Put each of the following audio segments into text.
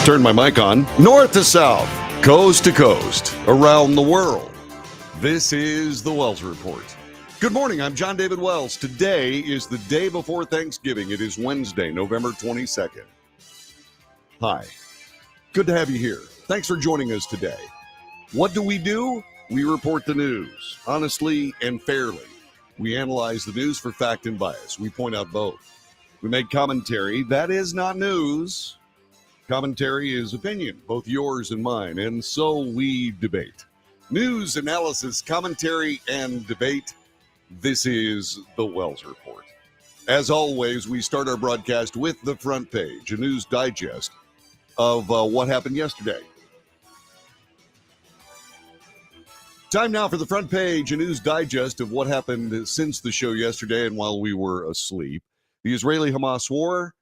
turn my mic on. North to south, coast to coast, around the world. This is the Wells Report. Good morning, I'm John David Wells. Today is the day before Thanksgiving. It is Wednesday, November 22nd. Hi, good to have you here. Thanks for joining us today. What do? We report the news, honestly and fairly. We analyze the news for fact and bias. We point out both. We make commentary. That is not news. Commentary is opinion, both yours and mine, and so we debate. News, analysis, commentary, and debate. This is the Wells Report. As always, we start our broadcast with the front page, a news digest of what happened yesterday. Time now for the front page, a news digest of what happened since the show yesterday and while we were asleep. The Israeli-Hamas war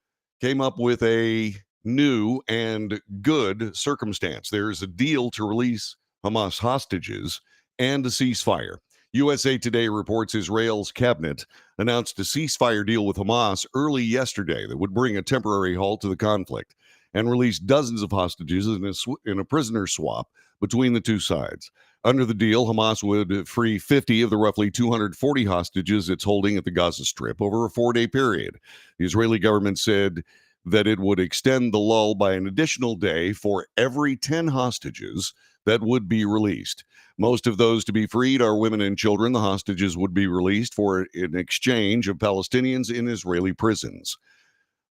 came up with a new and good circumstance. There's a deal to release Hamas hostages and a ceasefire. USA Today reports Israel's cabinet announced a ceasefire deal with Hamas early yesterday that would bring a temporary halt to the conflict and release dozens of hostages in a prisoner swap between the two sides. Under the deal, Hamas would free 50 of the roughly 240 hostages it's holding at the Gaza Strip over a 4-day period. The Israeli government said that it would extend the lull by an additional day for every 10 hostages that would be released. Most of those to be freed are women and children. The hostages would be released for an exchange of Palestinians in Israeli prisons.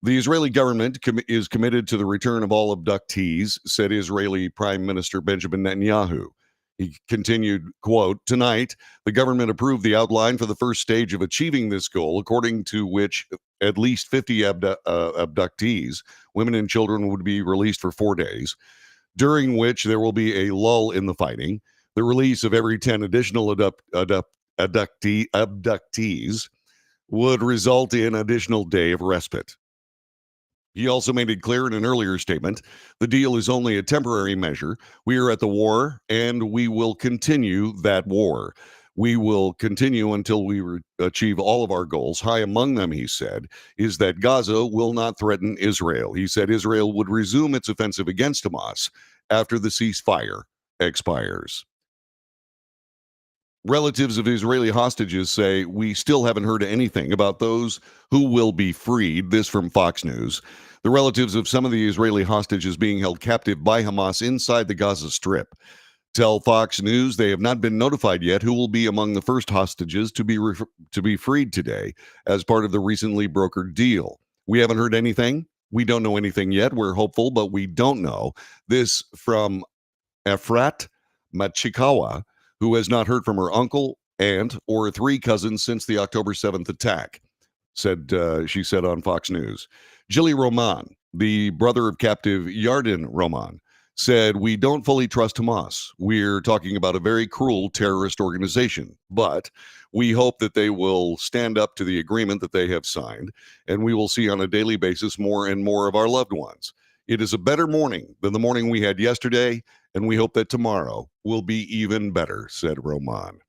The Israeli government is committed to the return of all abductees, said Israeli Prime Minister Benjamin Netanyahu. He continued, quote, "Tonight, the government approved the outline for the first stage of achieving this goal, according to which at least 50 abductees, women and children, would be released for 4 days, during which there will be a lull in the fighting. The release of every 10 additional abductees would result in an additional day of respite." He also made it clear in an earlier statement, the deal is only a temporary measure. We are at the war, and we will continue that war. We will continue until we achieve all of our goals. High among them, he said, is that Gaza will not threaten Israel. He said Israel would resume its offensive against Hamas after the ceasefire expires. Relatives of Israeli hostages say, "We still haven't heard anything about those who will be freed." This from Fox News. The relatives of some of the Israeli hostages being held captive by Hamas inside the Gaza Strip tell Fox News they have not been notified yet who will be among the first hostages to be freed today as part of the recently brokered deal. "We haven't heard anything. We don't know anything yet. We're hopeful, but we don't know." This from Efrat Machikawa, who has not heard from her uncle, aunt, or 3 cousins since the October 7th attack, she said on Fox News. Gilly Roman, the brother of captive Yarden Roman, said, "We don't fully trust Hamas. We're talking about a very cruel terrorist organization, but we hope that they will stand up to the agreement that they have signed, and we will see on a daily basis more and more of our loved ones. It is a better morning than the morning we had yesterday, and we hope that tomorrow will be even better," said Roman.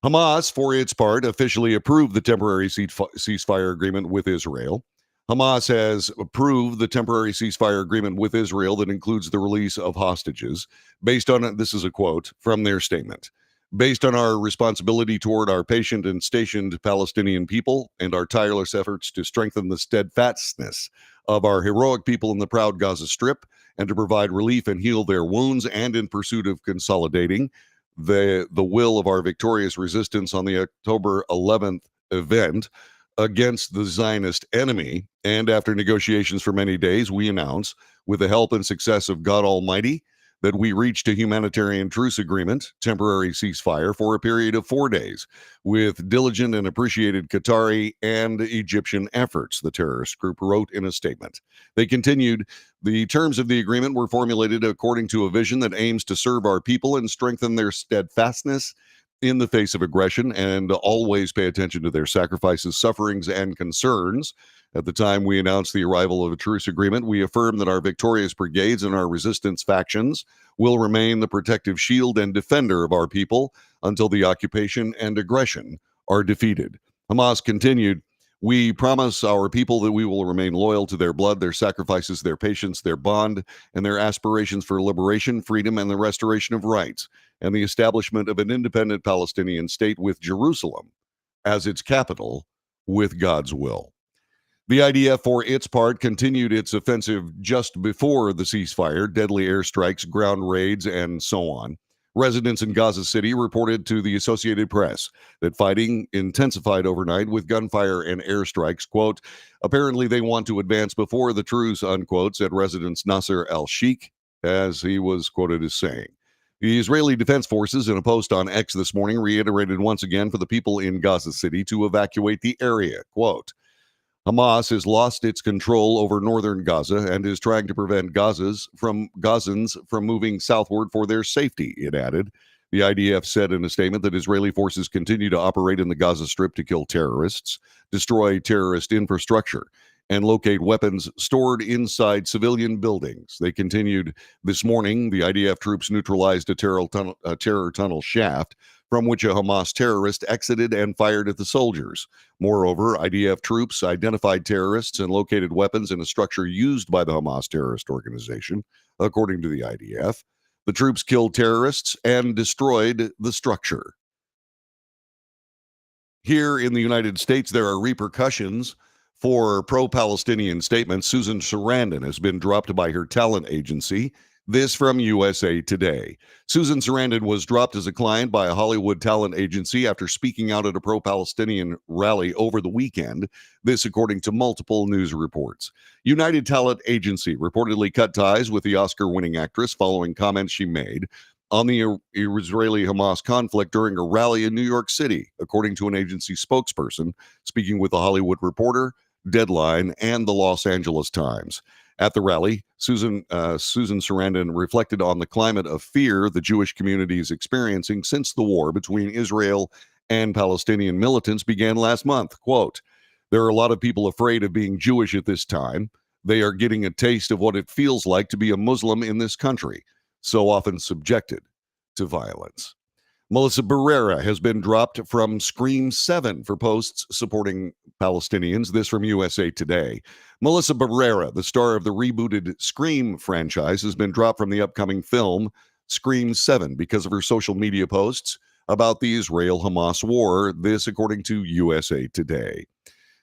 Hamas, for its part, officially approved the temporary ceasefire agreement with Israel. Hamas has approved the temporary ceasefire agreement with Israel that includes the release of hostages. Based on, this is a quote from their statement, "Based on our responsibility toward our patient and stationed Palestinian people and our tireless efforts to strengthen the steadfastness of our heroic people in the proud Gaza Strip and to provide relief and heal their wounds, and in pursuit of consolidating the will of our victorious resistance on the October 11th event against the Zionist enemy, and after negotiations for many days, we announce, with the help and success of God Almighty, that we reached a humanitarian truce agreement, temporary ceasefire, for a period of 4 days, with diligent and appreciated Qatari and Egyptian efforts," the terrorist group wrote in a statement. They continued, "The terms of the agreement were formulated according to a vision that aims to serve our people and strengthen their steadfastness in the face of aggression, and always pay attention to their sacrifices, sufferings, and concerns. At the time we announced the arrival of a truce agreement, we affirmed that our victorious brigades and our resistance factions will remain the protective shield and defender of our people until the occupation and aggression are defeated." Hamas continued, We promise our people that we will remain loyal to their blood, their sacrifices, their patience, their bond, and their aspirations for liberation, freedom, and the restoration of rights, and the establishment of an independent Palestinian state with Jerusalem as its capital, with God's will. The IDF, for its part, continued its offensive just before the ceasefire, deadly airstrikes, ground raids, and so on. Residents in Gaza City reported to the Associated Press that fighting intensified overnight with gunfire and airstrikes. Quote, apparently they want to advance before the truce, unquote, said resident Nasser al-Sheikh, as he was quoted as saying. The Israeli Defense Forces, in a post on X this morning, reiterated once again for the people in Gaza City to evacuate the area. Quote, Hamas has lost its control over northern Gaza and is trying to prevent Gazans from moving southward for their safety, it added. The IDF said in a statement that Israeli forces continue to operate in the Gaza Strip to kill terrorists, destroy terrorist infrastructure, and locate weapons stored inside civilian buildings. They continued this morning. The IDF troops neutralized a terror tunnel shaft from which a Hamas terrorist exited and fired at the soldiers. Moreover, IDF troops identified terrorists and located weapons in a structure used by the Hamas terrorist organization, according to the IDF. The troops killed terrorists and destroyed the structure. Here in the United States, there are repercussions for pro-Palestinian statements. Susan Sarandon has been dropped by her talent agency. This from USA Today. Susan Sarandon was dropped as a client by a Hollywood talent agency after speaking out at a pro-Palestinian rally over the weekend. This according to multiple news reports. United Talent Agency reportedly cut ties with the Oscar-winning actress following comments she made on the Israeli-Hamas conflict during a rally in New York City, according to an agency spokesperson speaking with The Hollywood Reporter, Deadline, and the Los Angeles Times. At the rally, Susan Sarandon reflected on the climate of fear the Jewish community is experiencing since the war between Israel and Palestinian militants began last month. Quote, there are a lot of people afraid of being Jewish at this time. They are getting a taste of what it feels like to be a Muslim in this country, so often subjected to violence. Melissa Barrera has been dropped from Scream 7 for posts supporting Palestinians. This from USA Today. Melissa Barrera, the star of the rebooted Scream franchise, has been dropped from the upcoming film Scream 7 because of her social media posts about the Israel-Hamas war. This according to USA Today.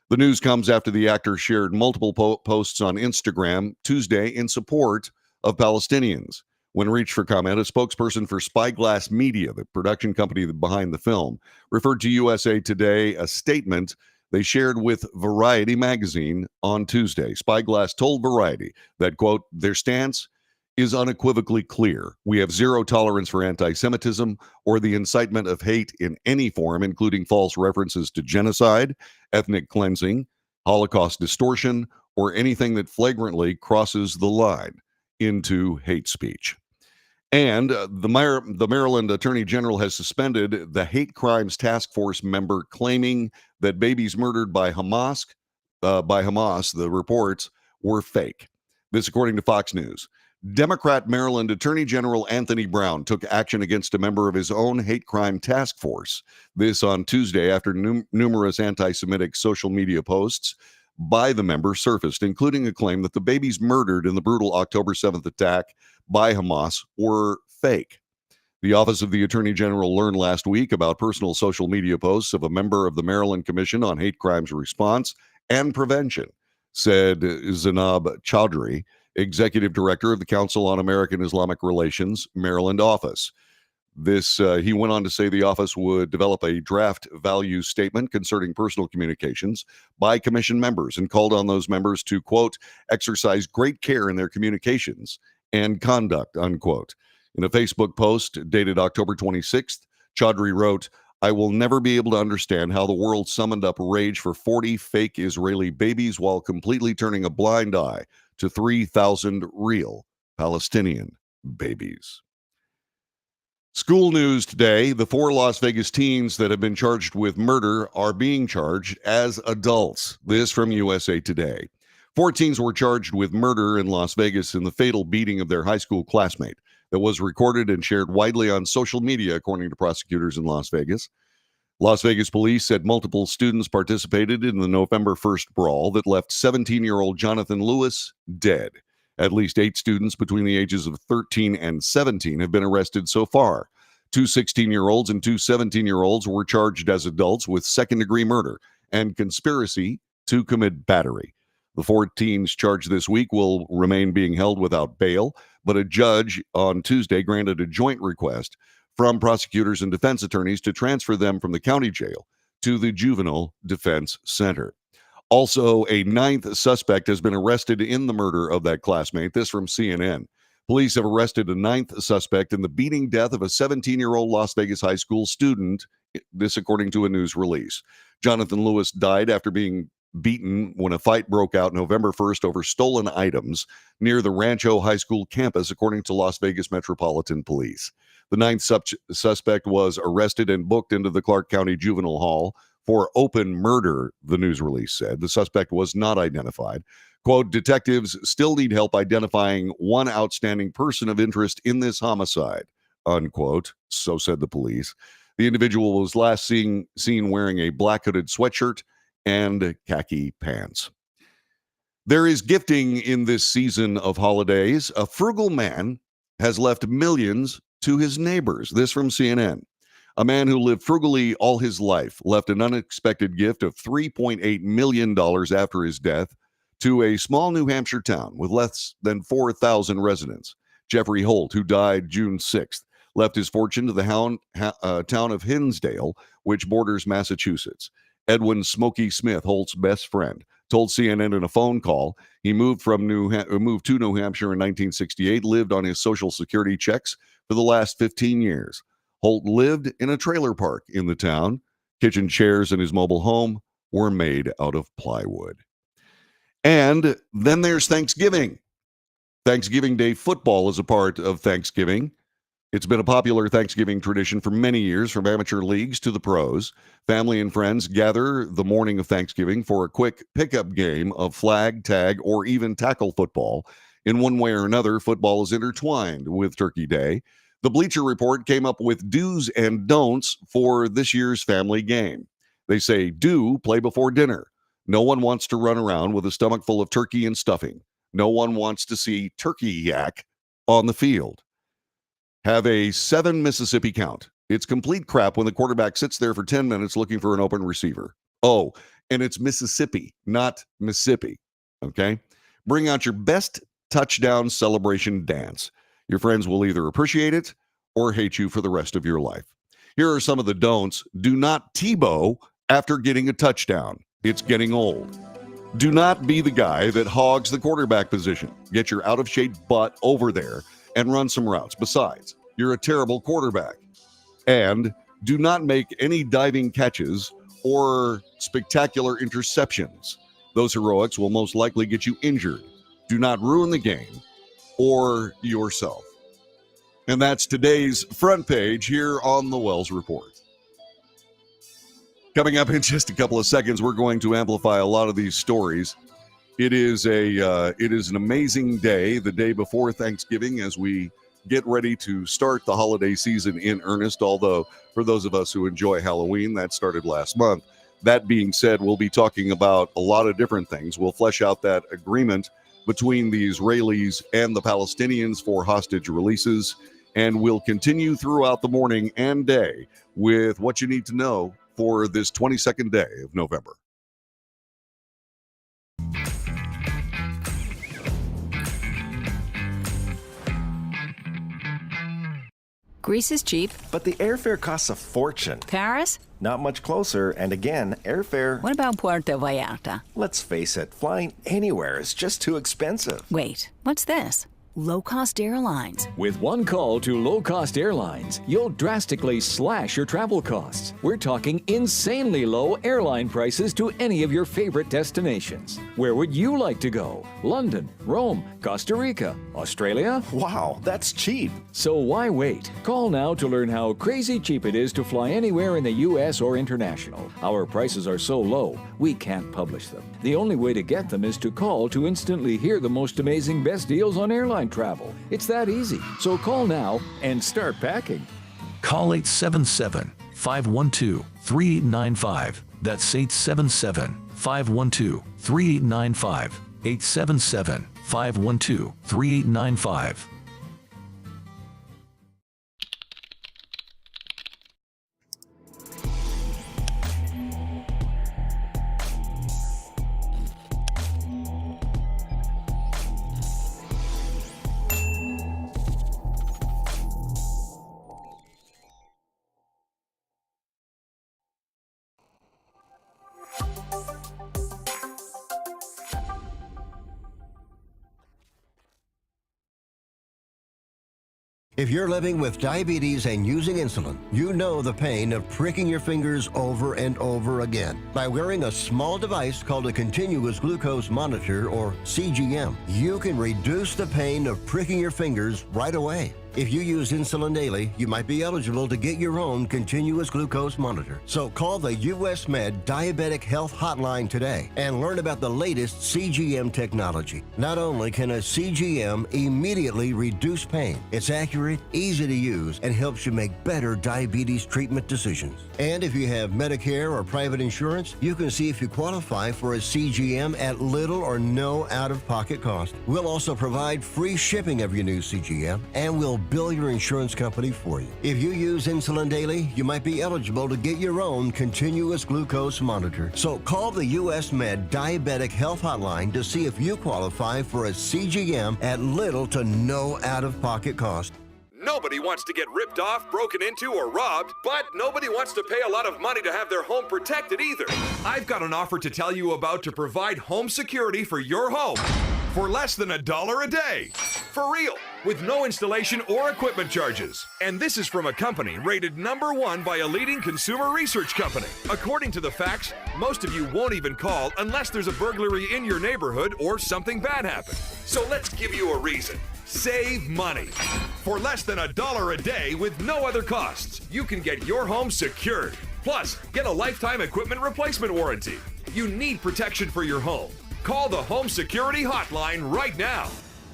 The news comes after the actor shared multiple posts on Instagram Tuesday in support of Palestinians. When reached for comment, a spokesperson for Spyglass Media, the production company behind the film, referred to USA Today a statement they shared with Variety magazine on Tuesday. Spyglass told Variety that, quote, their stance is unequivocally clear. We have zero tolerance for anti-Semitism or the incitement of hate in any form, including false references to genocide, ethnic cleansing, Holocaust distortion, or anything that flagrantly crosses the line into hate speech. And the Maryland Attorney General has suspended the hate crimes task force member claiming that babies murdered by Hamas, the reports were fake. This according to Fox News. Democrat Maryland Attorney General Anthony Brown took action against a member of his own hate crime task force. This on Tuesday after numerous anti-Semitic social media posts by the member surfaced, including a claim that the babies murdered in the brutal October 7th attack by Hamas were fake. The Office of the Attorney General learned last week about personal social media posts of a member of the Maryland Commission on Hate Crimes Response and Prevention, said Zainab Chaudhry, Executive Director of the Council on American Islamic Relations, Maryland office. He went on to say the office would develop a draft value statement concerning personal communications by commission members and called on those members to, quote, exercise great care in their communications and conduct, unquote. In a Facebook post dated October 26th, Chaudhry wrote, I will never be able to understand how the world summoned up rage for 40 fake Israeli babies while completely turning a blind eye to 3,000 real Palestinian babies. School news today, the 4 Las Vegas teens that have been charged with murder are being charged as adults. This from USA Today. 4 teens were charged with murder in Las Vegas in the fatal beating of their high school classmate that was recorded and shared widely on social media, according to prosecutors in Las Vegas. Las Vegas police said multiple students participated in the November 1st brawl that left 17-year-old Jonathan Lewis dead. At least 8 students between the ages of 13 and 17 have been arrested so far. 2 16-year-olds and 2 17-year-olds were charged as adults with second-degree murder and conspiracy to commit battery. The 4 teens charged this week will remain being held without bail, but a judge on Tuesday granted a joint request from prosecutors and defense attorneys to transfer them from the county jail to the Juvenile Defense Center. Also, a 9th suspect has been arrested in the murder of that classmate. This from CNN. Police have arrested a 9th suspect in the beating death of a 17-year-old Las Vegas high school student, this according to a news release. Jonathan Lewis died after being beaten when a fight broke out November 1st over stolen items near the Rancho High School campus, according to Las Vegas Metropolitan Police. The 9th suspect was arrested and booked into the Clark County Juvenile Hall for open murder, the news release said. The suspect was not identified. Quote, detectives still need help identifying one outstanding person of interest in this homicide, unquote, so said the police. The individual was last seen wearing a black hooded sweatshirt and khaki pants. There is gifting in this season of holidays. A frugal man has left millions to his neighbors. This from CNN. A man who lived frugally all his life left an unexpected gift of $3.8 million after his death to a small New Hampshire town with less than 4,000 residents. Jeffrey Holt, who died June 6th, left his fortune to the town of Hinsdale, which borders Massachusetts. Edwin Smokey Smith, Holt's best friend, told CNN in a phone call he moved to New Hampshire in 1968, lived on his Social Security checks for the last 15 years. Holt lived in a trailer park in the town. Kitchen chairs in his mobile home were made out of plywood. And then there's Thanksgiving. Thanksgiving Day football is a part of Thanksgiving. It's been a popular Thanksgiving tradition for many years, from amateur leagues to the pros. Family and friends gather the morning of Thanksgiving for a quick pickup game of flag, tag, or even tackle football. In one way or another, football is intertwined with Turkey Day. The Bleacher Report came up with do's and don'ts for this year's family game. They say, do play before dinner. No one wants to run around with a stomach full of turkey and stuffing. No one wants to see turkey yak on the field. Have a 7 Mississippi count. It's complete crap when the quarterback sits there for 10 minutes looking for an open receiver. Oh, and it's Mississippi, not Mississippi. Okay? Bring out your best touchdown celebration dance. Your friends will either appreciate it or hate you for the rest of your life. Here are some of the don'ts. Do not Tebow after getting a touchdown. It's getting old. Do not be the guy that hogs the quarterback position. Get your out-of-shape butt over there and run some routes. Besides, you're a terrible quarterback. And do not make any diving catches or spectacular interceptions. Those heroics will most likely get you injured. Do not ruin the game or yourself. And that's today's front page here on the Wells Report. Coming up in just a couple of seconds, we're going to amplify a lot of these stories. It is an amazing day, the day before Thanksgiving, as we get ready to start the holiday season in earnest, although for those of us who enjoy Halloween, that started last month. That being said, we'll be talking about a lot of different things. We'll flesh out that agreement between the Israelis and the Palestinians for hostage releases, and we'll continue throughout the morning and day with what you need to know for this 22nd day of November. Greece is cheap. But the airfare costs a fortune. Paris? Not much closer, and again, airfare... What about Puerto Vallarta? Let's face it, flying anywhere is just too expensive. Wait, what's this? Low-cost airlines. With one call to low-cost airlines, you'll drastically slash your travel costs. We're talking insanely low airline prices to any of your favorite destinations. Where would you like to go? London, Rome, Costa Rica, Australia? Wow, that's cheap. So why wait? Call now to learn how crazy cheap it is to fly anywhere in the U.S. or international. Our prices are so low, we can't publish them. The only way to get them is to call to instantly hear the most amazing best deals on airline travel. It's that easy. So call now and start packing. Call 877 877-512-3895. That's 877-512-3895. 877-512-3895. If you're living with diabetes and using insulin, you know the pain of pricking your fingers over and over again. By wearing a small device called a continuous glucose monitor, or CGM, you can reduce the pain of pricking your fingers right away. If you use insulin daily, you might be eligible to get your own continuous glucose monitor. So call the US Med Diabetic Health Hotline today and learn about the latest CGM technology. Not only can a CGM immediately reduce pain, it's accurate, easy to use, and helps you make better diabetes treatment decisions. And if you have Medicare or private insurance, you can see if you qualify for a CGM at little or no out-of-pocket cost. We'll also provide free shipping of your new CGM, and we'll bill your insurance company for you. If you use insulin daily, you might be eligible to get your own continuous glucose monitor. So call the US Med Diabetic Health Hotline to see if you qualify for a CGM at little to no out-of-pocket cost. Nobody wants to get ripped off, broken into, or robbed, but nobody wants to pay a lot of money to have their home protected either. I've got an offer to tell you about to provide home security for your home for less than $1 a day. For real, with no installation or equipment charges. And this is from a company rated #1 by a leading consumer research company. According to the facts, most of you won't even call unless there's a burglary in your neighborhood or something bad happened. So let's give you a reason. Save money. For less than $1 a day with no other costs, you can get your home secured. Plus, get a lifetime equipment replacement warranty. You need protection for your home. Call the Home Security Hotline right now.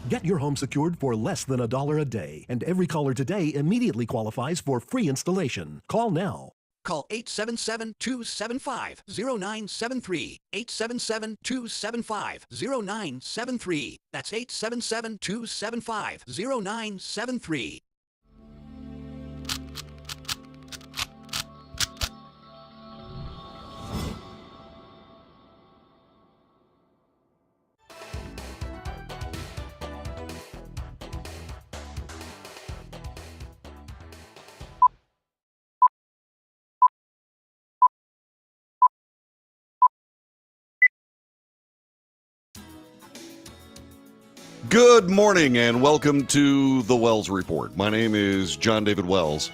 Get your home secured for less than $1 a day, and every caller today immediately qualifies for free installation. Call now. Call 877-275-0973. 877-275-0973. That's 877-275-0973. Good morning and welcome to the Wells Report. My name is John David Wells.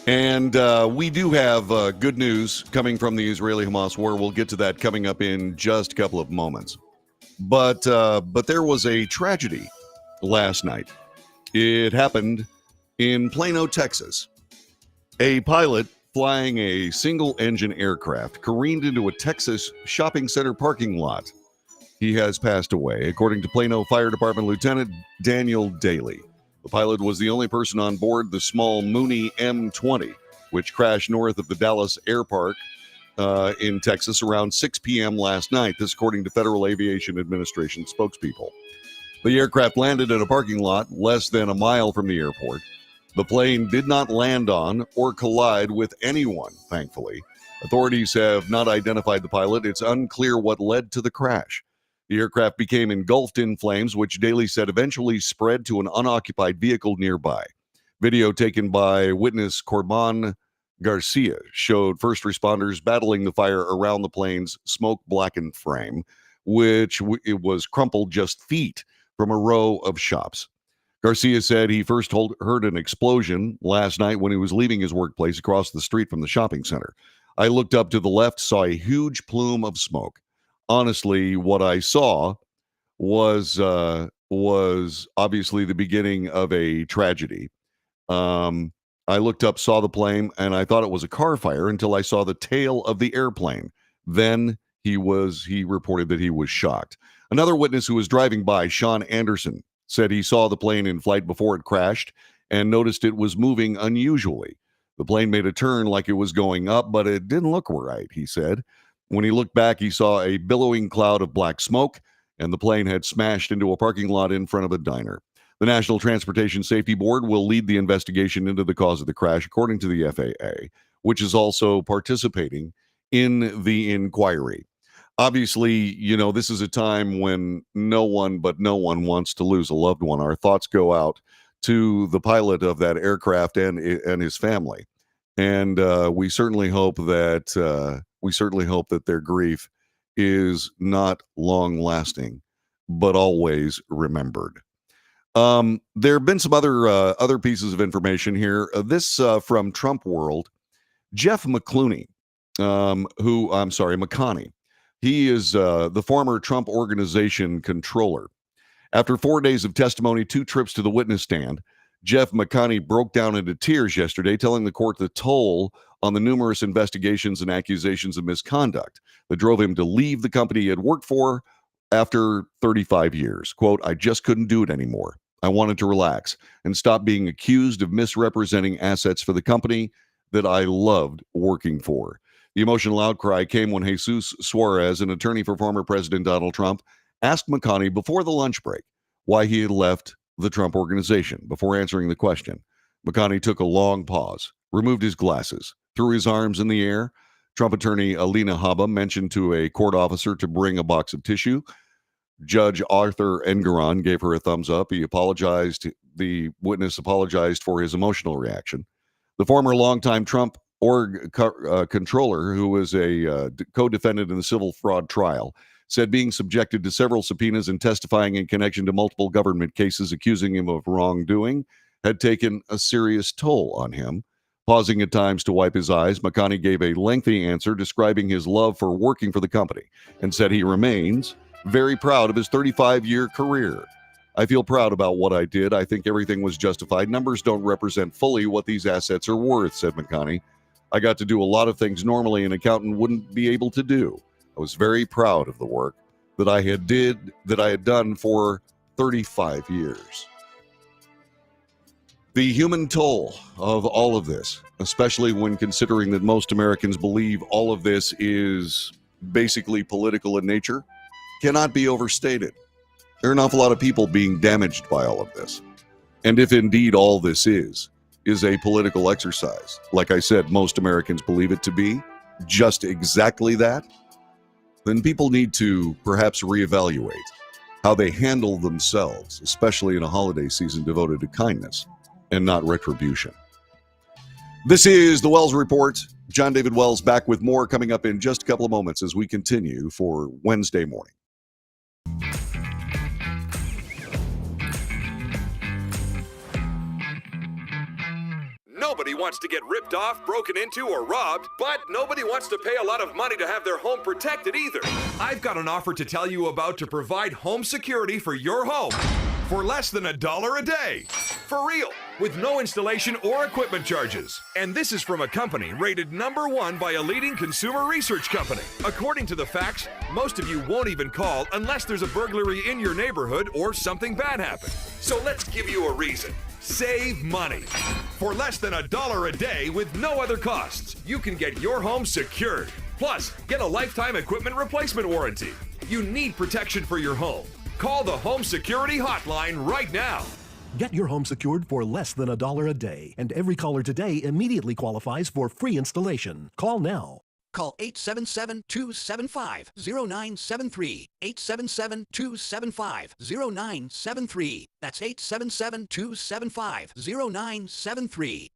And we do have good news coming from the Israeli-Hamas war. We'll get to that coming up in just a couple of moments. But there was a tragedy last night. It happened in Plano, Texas. A pilot flying a single-engine aircraft careened into a Texas shopping center parking lot. He has passed away, according to Plano Fire Department Lieutenant Daniel Daly. The pilot was the only person on board the small Mooney M20, which crashed north of the Dallas Air Park in Texas around 6 p.m. last night. This according to Federal Aviation Administration spokespeople. The aircraft landed in a parking lot less than a mile from the airport. The plane did not land on or collide with anyone, thankfully. Authorities have not identified the pilot. It's unclear what led to the crash. The aircraft became engulfed in flames, which Daly said eventually spread to an unoccupied vehicle nearby. Video taken by witness Corban Garcia showed first responders battling the fire around the plane's smoke-blackened frame, which it was crumpled just feet from a row of shops. Garcia said he first heard an explosion last night when he was leaving his workplace across the street from the shopping center. I looked up to the left, saw a huge plume of smoke. Honestly, what I saw was obviously the beginning of a tragedy. I looked up, saw the plane, and I thought it was a car fire until I saw the tail of the airplane. Then he reported that he was shocked. Another witness who was driving by, Sean Anderson, said he saw the plane in flight before it crashed and noticed it was moving unusually. The plane made a turn like it was going up, but it didn't look right, he said. When he looked back, he saw a billowing cloud of black smoke, and the plane had smashed into a parking lot in front of a diner. The National Transportation Safety Board will lead the investigation into the cause of the crash, according to the FAA, which is also participating in the inquiry. Obviously, you know, this is a time when no one wants to lose a loved one. Our thoughts go out to the pilot of that aircraft and his family. And we certainly hope that their grief is not long lasting, but always remembered. There have been some other pieces of information here. This from Trump World. Jeff McClooney, McConney. He is the former Trump Organization controller. After 4 days of testimony, 2 trips to the witness stand, Jeff McConney broke down into tears yesterday, telling the court the toll on the numerous investigations and accusations of misconduct that drove him to leave the company he had worked for after 35 years. Quote, "I just couldn't do it anymore. I wanted to relax and stop being accused of misrepresenting assets for the company that I loved working for." The emotional outcry came when Jesus Suarez, an attorney for former President Donald Trump, asked McConney before the lunch break why he had left the Trump Organization. Before answering the question, McConney took a long pause, removed his glasses, threw his arms in the air. Trump attorney Alina Habba mentioned to a court officer to bring a box of tissue. Judge Arthur Engoron gave her a thumbs up. He apologized. The witness apologized for his emotional reaction. The former longtime Trump controller, who was a co-defendant in the civil fraud trial, said being subjected to several subpoenas and testifying in connection to multiple government cases accusing him of wrongdoing had taken a serious toll on him. Pausing at times to wipe his eyes, McConney gave a lengthy answer describing his love for working for the company and said he remains very proud of his 35-year career. "I feel proud about what I did. I think everything was justified. Numbers don't represent fully what these assets are worth," said McConney. "I got to do a lot of things normally an accountant wouldn't be able to do. I was very proud of the work that I had done for 35 years." The human toll of all of this, especially when considering that most Americans believe all of this is basically political in nature, cannot be overstated. There are an awful lot of people being damaged by all of this. And if indeed all this is a political exercise, like I said, most Americans believe it to be just exactly that, then people need to perhaps reevaluate how they handle themselves, especially in a holiday season devoted to kindness and not retribution. This is the Wells Report. John David Wells back with more coming up in just a couple of moments as we continue for Wednesday morning. Nobody wants to get ripped off, broken into, or robbed, but nobody wants to pay a lot of money to have their home protected either. I've got an offer to tell you about to provide home security for your home for less than $1 a day. For real, with no installation or equipment charges. And this is from a company rated #1 by a leading consumer research company. According to the facts, most of you won't even call unless there's a burglary in your neighborhood or something bad happened. So let's give you a reason. Save money. For less than $1 a day with no other costs, you can get your home secured. Plus, get a lifetime equipment replacement warranty. You need protection for your home. Call the Home Security Hotline right now. Get your home secured for less than $1 a day, and every caller today immediately qualifies for free installation. Call now. Call 877-275-0973. 877-275-0973. That's 877-275-0973.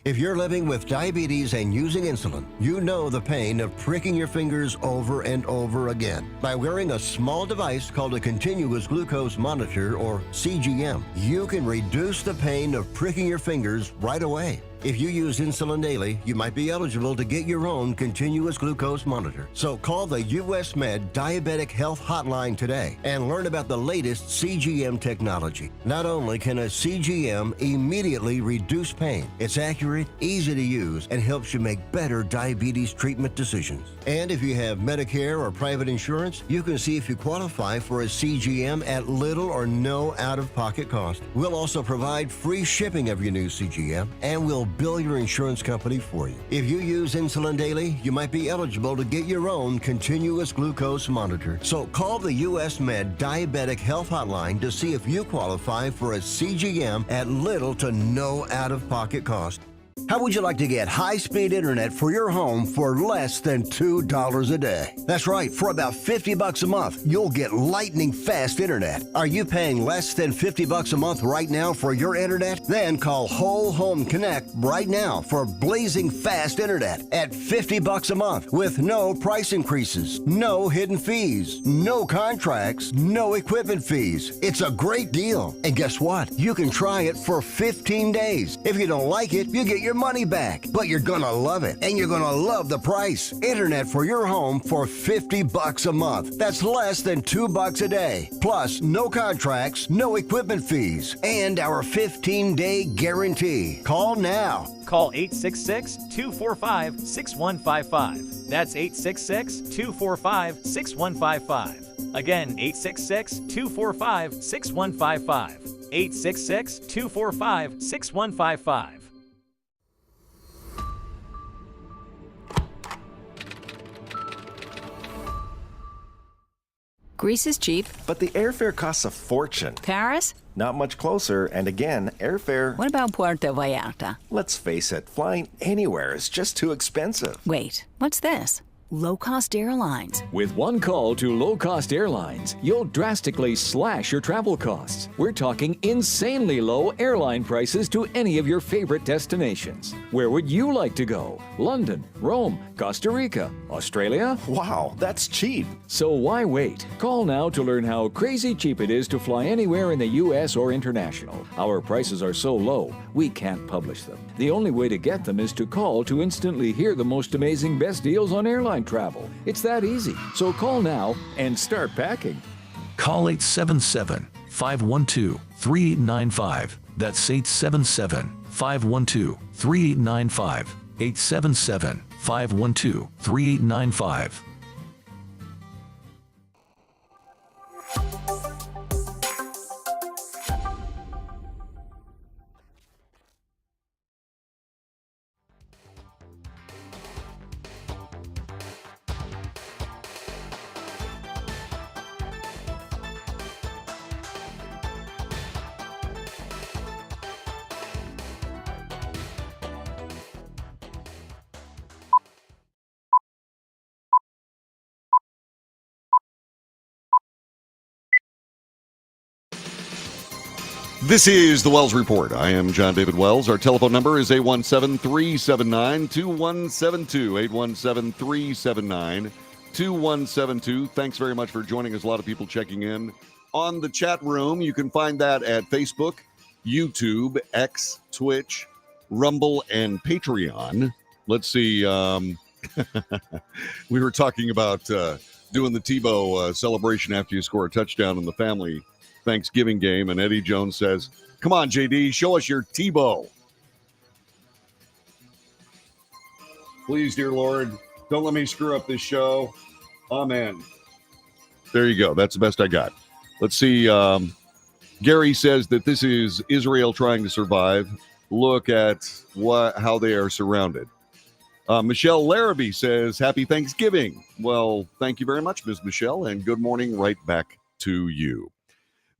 If you're living with diabetes and using insulin, you know the pain of pricking your fingers over and over again. By wearing a small device called a continuous glucose monitor, or CGM, you can reduce the pain of pricking your fingers right away. If you use insulin daily, you might be eligible to get your own continuous glucose monitor. So call the US Med Diabetic Health Hotline today and learn about the latest CGM technology. Not only can a CGM immediately reduce pain, it's accurate, easy to use, and helps you make better diabetes treatment decisions. And if you have Medicare or private insurance, you can see if you qualify for a CGM at little or no out-of-pocket cost. We'll also provide free shipping of your new CGM, and we'll bill your insurance company for you. If you use insulin daily, you might be eligible to get your own continuous glucose monitor. So call the US Med Diabetic Health Hotline to see if you qualify for a CGM at little to no out-of-pocket cost. How would you like to get high-speed internet for your home for less than $2 a day? That's right, for about $50 a month, you'll get lightning-fast internet. Are you paying less than $50 a month right now for your internet? Then call Whole Home Connect right now for blazing fast internet at $50 a month with no price increases, no hidden fees, no contracts, no equipment fees. It's a great deal. And guess what? You can try it for 15 days. If you don't like it, you get your money back, but you're gonna love it, and you're gonna love the price. Internet for your home for $50 a month. That's less than $2 a day. Plus, no contracts, no equipment fees, and our 15-day guarantee. Call now. Call 866-245-6155. That's 866-245-6155. Again, 866-245-6155. 866-245-6155. Greece is cheap. But the airfare costs a fortune. Paris? Not much closer, and again, airfare... What about Puerto Vallarta? Let's face it, flying anywhere is just too expensive. Wait, what's this? Low-cost airlines. With one call to low-cost airlines, you'll drastically slash your travel costs. We're talking insanely low airline prices to any of your favorite destinations. Where would you like to go? London, Rome, Costa Rica, Australia? Wow, that's cheap. So why wait? Call now to learn how crazy cheap it is to fly anywhere in the U.S. or international. Our prices are so low, we can't publish them. The only way to get them is to call to instantly hear the most amazing best deals on airline travel. It's that easy. So call now and start packing. Call 877-512-3895. That's 877-512-3895. 877-512-3895. This is the Wells Report. I am John David Wells. Our telephone number is 817-379-2172, 817-379-2172. Thanks very much for joining us. A lot of people checking in on the chat room. You can find that at Facebook, YouTube, X, Twitch, Rumble, and Patreon. Let's see. We were talking about doing the Tebow celebration after you score a touchdown in the family Thanksgiving game, and Eddie Jones says, "Come on, JD, show us your Tebow." Please, dear Lord, don't let me screw up this show. Amen. There you go. That's the best I got. Let's see. Gary says that this is Israel trying to survive. Look at how they are surrounded. Michelle Larrabee says, "Happy Thanksgiving." Well, thank you very much, Ms. Michelle, and good morning right back to you.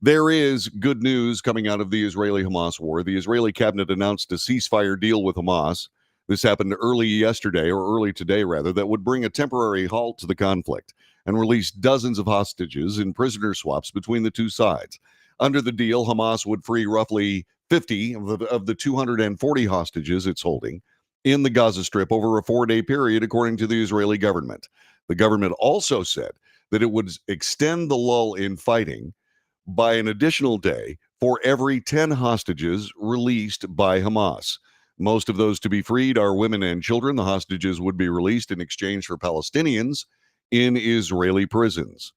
There is good news coming out of the Israeli-Hamas war. The Israeli cabinet announced a ceasefire deal with Hamas. This happened early today, that would bring a temporary halt to the conflict and release dozens of hostages in prisoner swaps between the two sides. Under the deal, Hamas would free roughly 50 of the 240 hostages it's holding in the Gaza Strip over a 4-day period, according to the Israeli government. The government also said that it would extend the lull in fighting by an additional day for every 10 hostages released by Hamas. Most of those to be freed are women and children. The hostages would be released in exchange for Palestinians in Israeli prisons.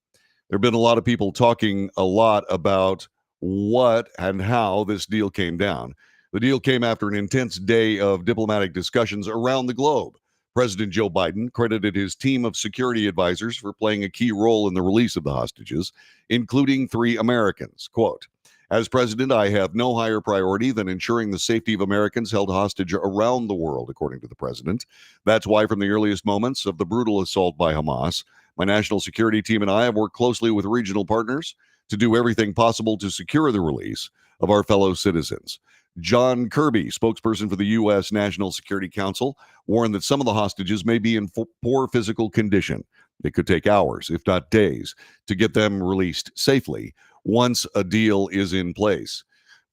There have been a lot of people talking a lot about what and how this deal came down. The deal came after an intense day of diplomatic discussions around the globe. President Joe Biden credited his team of security advisors for playing a key role in the release of the hostages, including 3 Americans. Quote, "As president, I have no higher priority than ensuring the safety of Americans held hostage around the world," according to the president. "That's why from the earliest moments of the brutal assault by Hamas, my national security team and I have worked closely with regional partners to do everything possible to secure the release of our fellow citizens." John Kirby, spokesperson for the U.S. National Security Council, warned that some of the hostages may be in poor physical condition. It could take hours, if not days, to get them released safely once a deal is in place.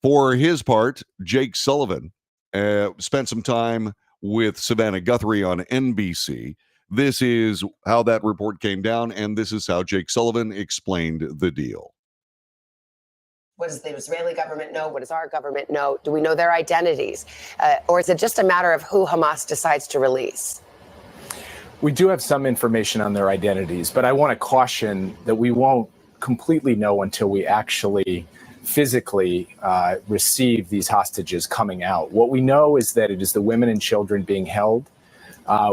For his part, Jake Sullivan spent some time with Savannah Guthrie on NBC. This is how that report came down, and this is how Jake Sullivan explained the deal. What does the Israeli government know? What does our government know? Do we know their identities? Or is it just a matter of who Hamas decides to release? We do have some information on their identities, but I want to caution that we won't completely know until we actually physically receive these hostages coming out. What we know is that it is the women and children being held.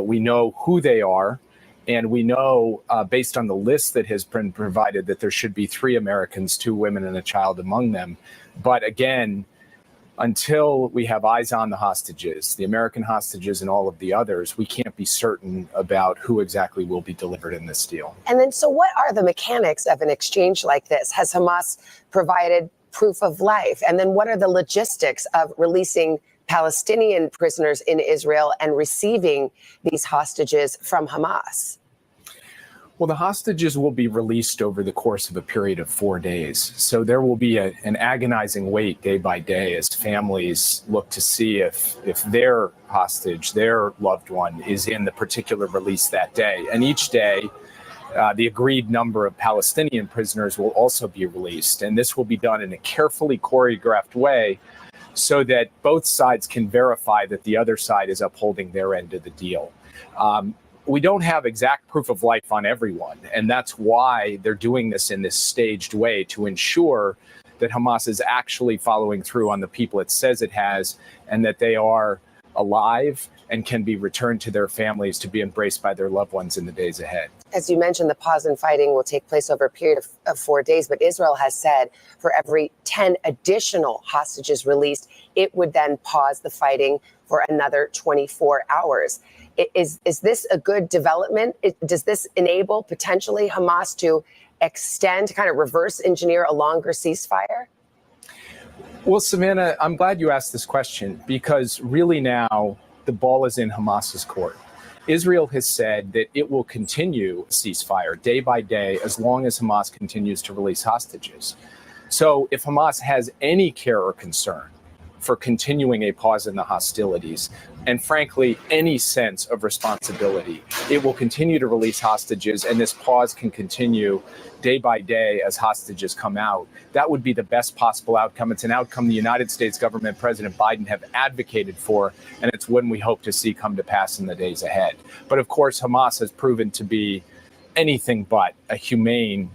We know who they are. And we know, based on the list that has been provided, that there should be 3 Americans, 2 women, and a child among them. But again, until we have eyes on the hostages, the American hostages and all of the others, we can't be certain about who exactly will be delivered in this deal. And then, so what are the mechanics of an exchange like this? Has Hamas provided proof of life? And then what are the logistics of releasing Palestinian prisoners in Israel and receiving these hostages from Hamas? Well, the hostages will be released over the course of a period of 4 days. So there will be an agonizing wait day by day as families look to see if their hostage, their loved one, is in the particular release that day. And each day, the agreed number of Palestinian prisoners will also be released. And this will be done in a carefully choreographed way so that both sides can verify that the other side is upholding their end of the deal. We don't have exact proof of life on everyone, and that's why they're doing this in this staged way, to ensure that Hamas is actually following through on the people it says it has, and that they are alive and can be returned to their families to be embraced by their loved ones in the days ahead. As you mentioned, the pause in fighting will take place over a period of 4 days, but Israel has said for every 10 additional hostages released, it would then pause the fighting for another 24 hours. Is this a good development? Does this enable potentially Hamas to extend, kind of reverse engineer a longer ceasefire? Well, Savannah, I'm glad you asked this question, because really now the ball is in Hamas's court. Israel has said that it will continue a ceasefire day by day as long as Hamas continues to release hostages. So if Hamas has any care or concern for continuing a pause in the hostilities, and frankly, any sense of responsibility, it will continue to release hostages, and this pause can continue day by day as hostages come out. That would be the best possible outcome. It's an outcome the United States government, President Biden, have advocated for, and it's one we hope to see come to pass in the days ahead. But of course, Hamas has proven to be anything but a humane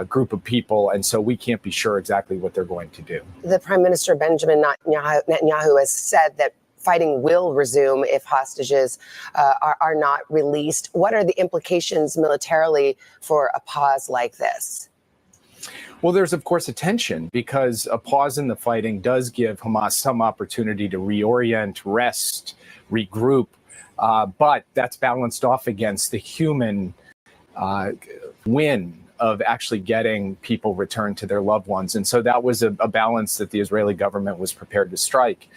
group of people, and so we can't be sure exactly what they're going to do. The Prime Minister Benjamin Netanyahu has said that fighting will resume if hostages are not released. What are the implications militarily for a pause like this? Well, there's, of course, a tension, because a pause in the fighting does give Hamas some opportunity to reorient, rest, regroup, but that's balanced off against the human win of actually getting people returned to their loved ones. And so that was a balance that the Israeli government was prepared to strike.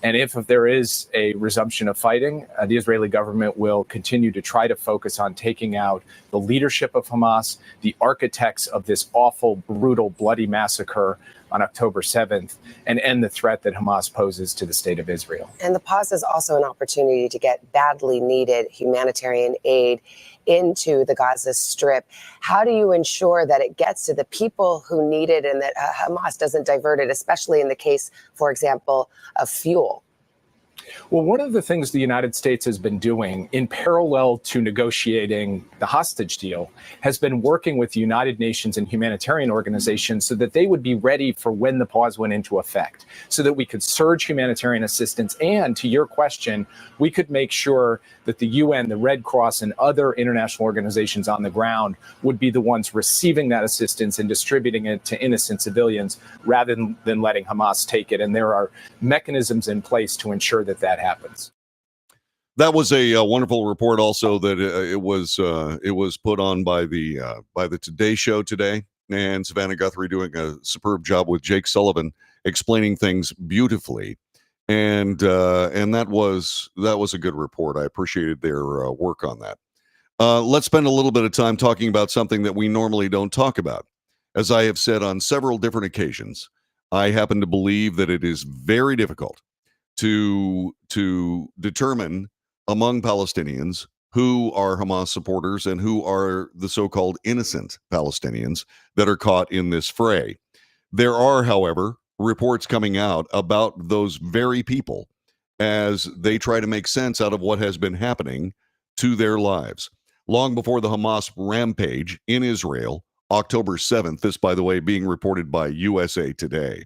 And if there is a resumption of fighting, the Israeli government will continue to try to focus on taking out the leadership of Hamas, the architects of this awful, brutal, bloody massacre on October 7th, and end the threat that Hamas poses to the state of Israel. And the pause is also an opportunity to get badly needed humanitarian aid into the Gaza Strip. How do you ensure that it gets to the people who need it, and that Hamas doesn't divert it, especially in the case, for example, of fuel? Well, one of the things the United States has been doing in parallel to negotiating the hostage deal has been working with the United Nations and humanitarian organizations so that they would be ready for when the pause went into effect, so that we could surge humanitarian assistance. And to your question, we could make sure that the UN, the Red Cross, and other international organizations on the ground would be the ones receiving that assistance and distributing it to innocent civilians rather than letting Hamas take it. And there are mechanisms in place to ensure that happens. That was a wonderful report. Also, that it was put on by the Today Show today, and Savannah Guthrie doing a superb job with Jake Sullivan explaining things beautifully, and that was a good report. I appreciated their work on that. Let's spend a little bit of time talking about something that we normally don't talk about. As I have said on several different occasions, I happen to believe that it is very difficult to determine among Palestinians who are Hamas supporters and who are the so-called innocent Palestinians that are caught in this fray. There are, however, reports coming out about those very people as they try to make sense out of what has been happening to their lives. Long before the Hamas rampage in Israel, October 7th, this, by the way, being reported by USA Today,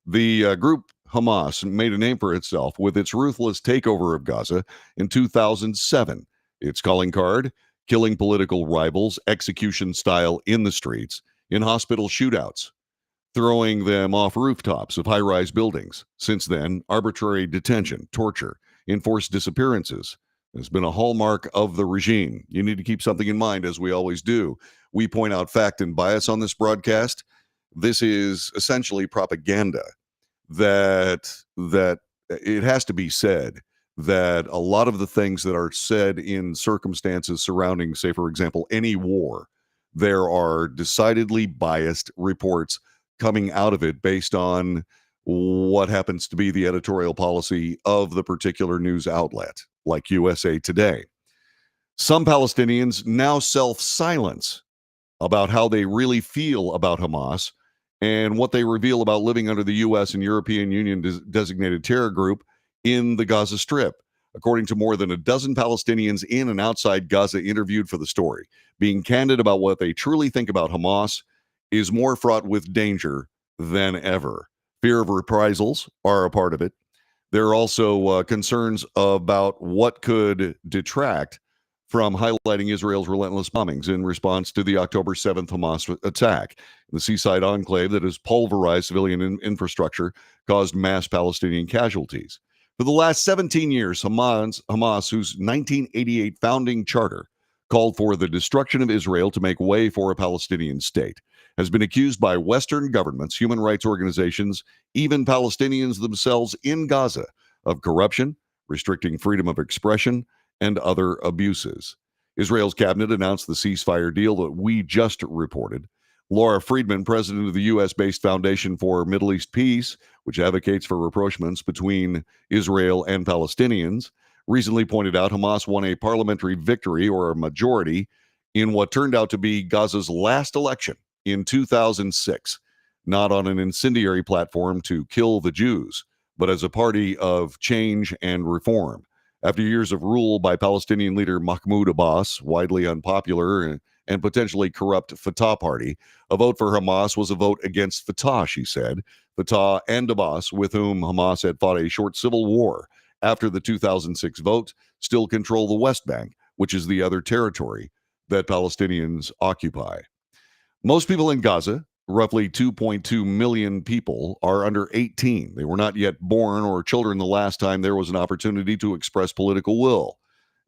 the group Hamas made a name for itself with its ruthless takeover of Gaza in 2007. Its calling card, killing political rivals, execution style in the streets, in hospital shootouts, throwing them off rooftops of high-rise buildings. Since then, arbitrary detention, torture, enforced disappearances has been a hallmark of the regime. You need to keep something in mind, as we always do. We point out fact and bias on this broadcast. This is essentially propaganda. That it has to be said that a lot of the things that are said in circumstances surrounding, say, for example, any war, there are decidedly biased reports coming out of it based on what happens to be the editorial policy of the particular news outlet, like USA Today. Some Palestinians now self-silence about how they really feel about Hamas and what they reveal about living under the U.S. and European Union designated terror group in the Gaza Strip. According to more than a dozen Palestinians in and outside Gaza interviewed for the story, being candid about what they truly think about Hamas is more fraught with danger than ever. Fear of reprisals are a part of it. There are also concerns about what could detract from highlighting Israel's relentless bombings in response to the October 7th Hamas attack. The seaside enclave that has pulverized civilian infrastructure caused mass Palestinian casualties. For the last 17 years, Hamas, whose 1988 founding charter called for the destruction of Israel to make way for a Palestinian state, has been accused by Western governments, human rights organizations, even Palestinians themselves in Gaza of corruption, restricting freedom of expression, and other abuses. Israel's cabinet announced the ceasefire deal that we just reported. Laura Friedman, president of the U.S.-based Foundation for Middle East Peace, which advocates for rapprochements between Israel and Palestinians, recently pointed out Hamas won a parliamentary victory, or a majority, in what turned out to be Gaza's last election in 2006, not on an incendiary platform to kill the Jews, but as a party of change and reform. After years of rule by Palestinian leader Mahmoud Abbas, widely unpopular and potentially corrupt Fatah party, a vote for Hamas was a vote against Fatah, she said. Fatah and Abbas, with whom Hamas had fought a short civil war after the 2006 vote, still control the West Bank, which is the other territory that Palestinians occupy. Most people in Gaza, roughly 2.2 million people, are under 18. They were not yet born or children the last time there was an opportunity to express political will.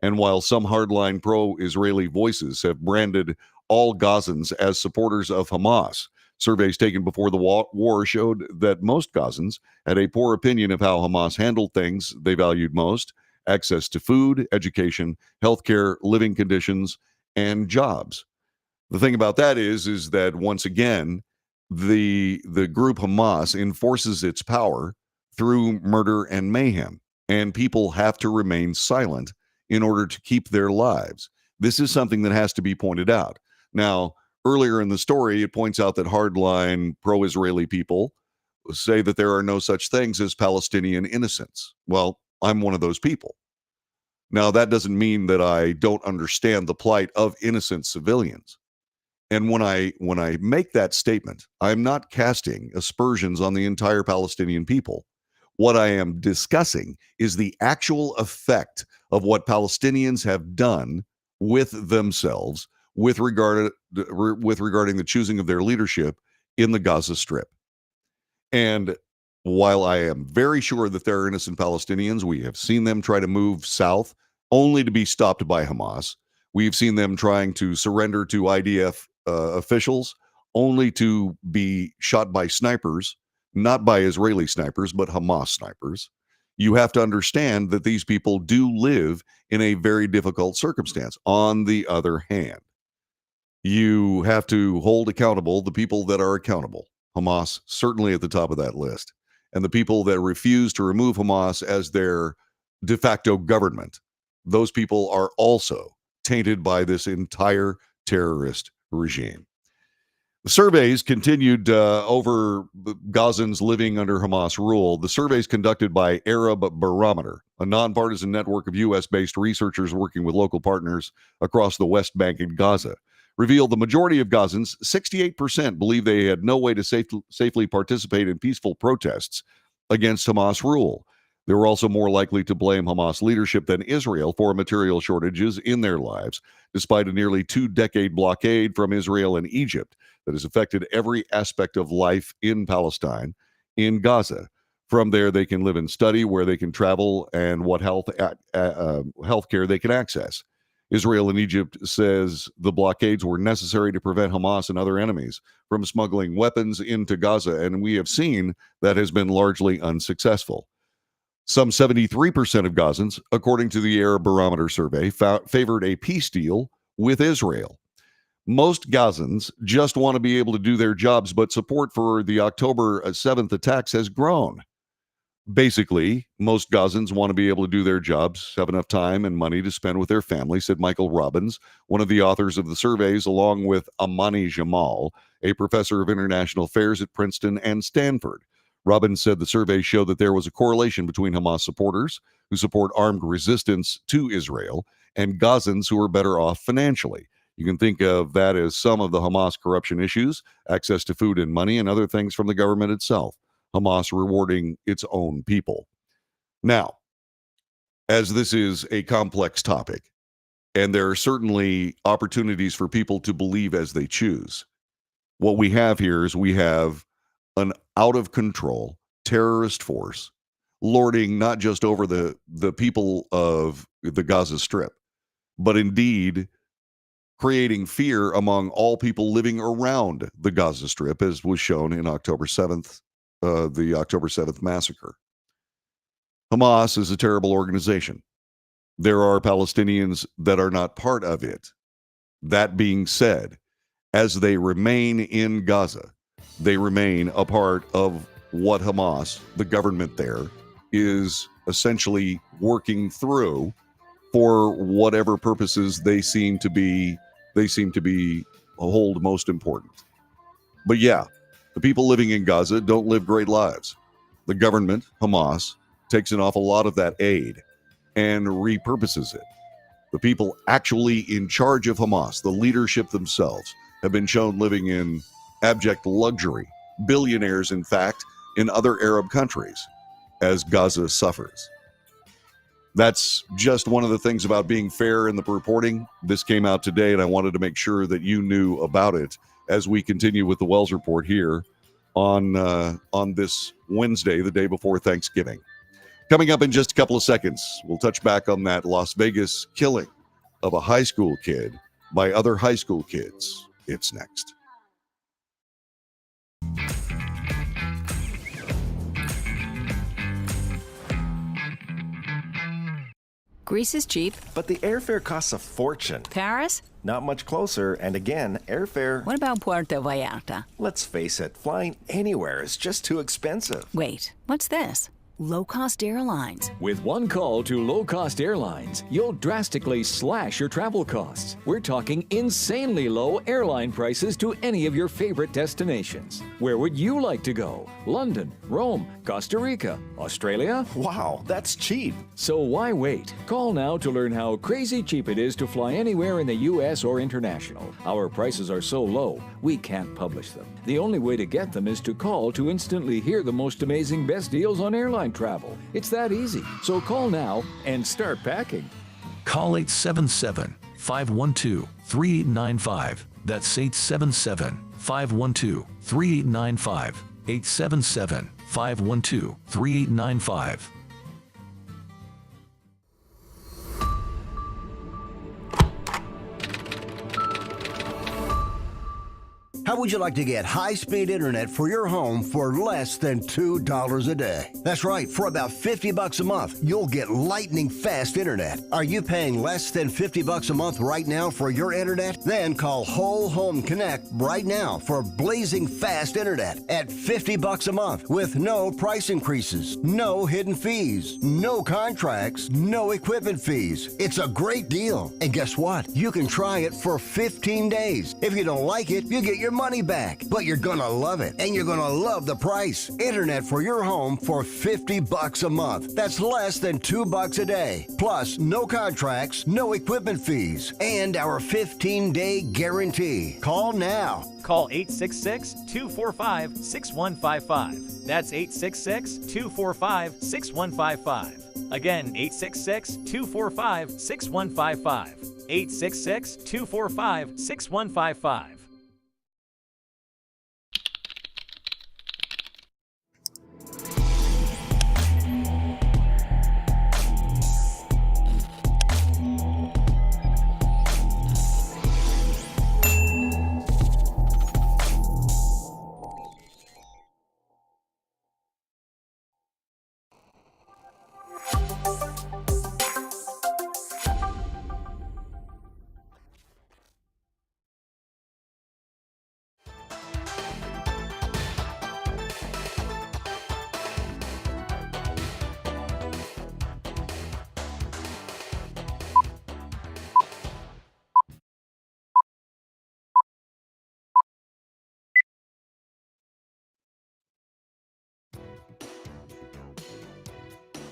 And while some hardline pro-Israeli voices have branded all Gazans as supporters of Hamas, surveys taken before the war showed that most Gazans had a poor opinion of how Hamas handled things they valued most: access to food, education, healthcare, living conditions, and jobs. The thing about that is that once again, the group Hamas enforces its power through murder and mayhem, and people have to remain silent in order to keep their lives. This is something that has to be pointed out. Now, earlier in the story, it points out that hardline pro-Israeli people say that there are no such things as Palestinian innocents. Well, I'm one of those people. Now, that doesn't mean that I don't understand the plight of innocent civilians. And when I make that statement, I'm not casting aspersions on the entire Palestinian people. What I am discussing is the actual effect of what Palestinians have done with themselves regarding the choosing of their leadership in the Gaza Strip. And while I am very sure that there are innocent Palestinians, we have seen them try to move south only to be stopped by Hamas. We've seen them trying to surrender to IDF officials only to be shot by snipers, not by Israeli snipers, but Hamas snipers. You have to understand that these people do live in a very difficult circumstance. On the other hand, you have to hold accountable the people that are accountable. Hamas certainly at the top of that list. And the people that refuse to remove Hamas as their de facto government, those people are also tainted by this entire terrorist regime. The surveys continued over Gazans living under Hamas rule. The surveys conducted by Arab Barometer, a nonpartisan network of U.S.-based researchers working with local partners across the West Bank and Gaza, revealed the majority of Gazans, 68%, believe they had no way to safely participate in peaceful protests against Hamas rule. They were also more likely to blame Hamas leadership than Israel for material shortages in their lives, despite a nearly 2-decade blockade from Israel and Egypt that has affected every aspect of life in Palestine, in Gaza. From there, they can live and study, where they can travel, and what health care they can access. Israel and Egypt says the blockades were necessary to prevent Hamas and other enemies from smuggling weapons into Gaza, and we have seen that has been largely unsuccessful. Some 73% of Gazans, according to the Arab Barometer survey, favored a peace deal with Israel. Most Gazans just want to be able to do their jobs, but support for the October 7th attacks has grown. Basically, most Gazans want to be able to do their jobs, have enough time and money to spend with their family, said Michael Robbins, one of the authors of the surveys, along with Amani Jamal, a professor of international affairs at Princeton and Stanford. Robbins said the surveys showed that there was a correlation between Hamas supporters who support armed resistance to Israel and Gazans who are better off financially. You can think of that as some of the Hamas corruption issues, access to food and money, and other things from the government itself. Hamas rewarding its own people. Now, as this is a complex topic, and there are certainly opportunities for people to believe as they choose, what we have here is we have an out-of-control terrorist force lording not just over the people of the Gaza Strip, but indeed creating fear among all people living around the Gaza Strip, as was shown in October 7th, the October 7th massacre. Hamas is a terrible organization. There are Palestinians that are not part of it. That being said, as they remain in Gaza, they remain a part of what Hamas, the government there, is essentially working through for whatever purposes they seem to be hold most important. But yeah, the people living in Gaza don't live great lives. The government, Hamas, takes an awful lot of that aid and repurposes it. The people actually in charge of Hamas, the leadership themselves, have been shown living in abject luxury, billionaires, in fact, in other Arab countries, as Gaza suffers. That's just one of the things about being fair in the reporting. This came out today, and I wanted to make sure that you knew about it as we continue with the Wells Report here on this Wednesday, the day before Thanksgiving. Coming up in just a couple of seconds, we'll touch back on that Las Vegas killing of a high school kid by other high school kids. It's next. Greece is cheap. But the airfare costs a fortune. Paris? Not much closer, and again, airfare... What about Puerto Vallarta? Let's face it, flying anywhere is just too expensive. Wait, what's this? Low-cost airlines. With one call to Low Cost Airlines, you'll drastically slash your travel costs. We're talking insanely low airline prices to any of your favorite destinations. Where would you like to go? London, Rome, Costa Rica, Australia? Wow, that's cheap. So why wait? Call now to learn how crazy cheap it is to fly anywhere in the U.S. or international. Our prices are so low, we can't publish them. The only way to get them is to call to instantly hear the most amazing best deals on airline travel. It's that easy. So call now and start packing. Call 877-512-3895. That's 877-512-3895. 877-512-3895. How would you like to get high-speed internet for your home for less than $2 a day? That's right, for about $50 a month, you'll get lightning-fast internet. Are you paying less than $50 a month right now for your internet? Then call Whole Home Connect right now for blazing fast internet at $50 a month with no price increases, no hidden fees, no contracts, no equipment fees. It's a great deal. And guess what? You can try it for 15 days. If you don't like it, you get your money back, but you're gonna love it, and you're gonna love the price. Internet for your home for $50 a month. That's less than $2 a day. Plus, no contracts, no equipment fees, and our 15-day guarantee. Call now. Call 866-245-6155. That's 866-245-6155. Again, 866-245-6155. 866-245-6155.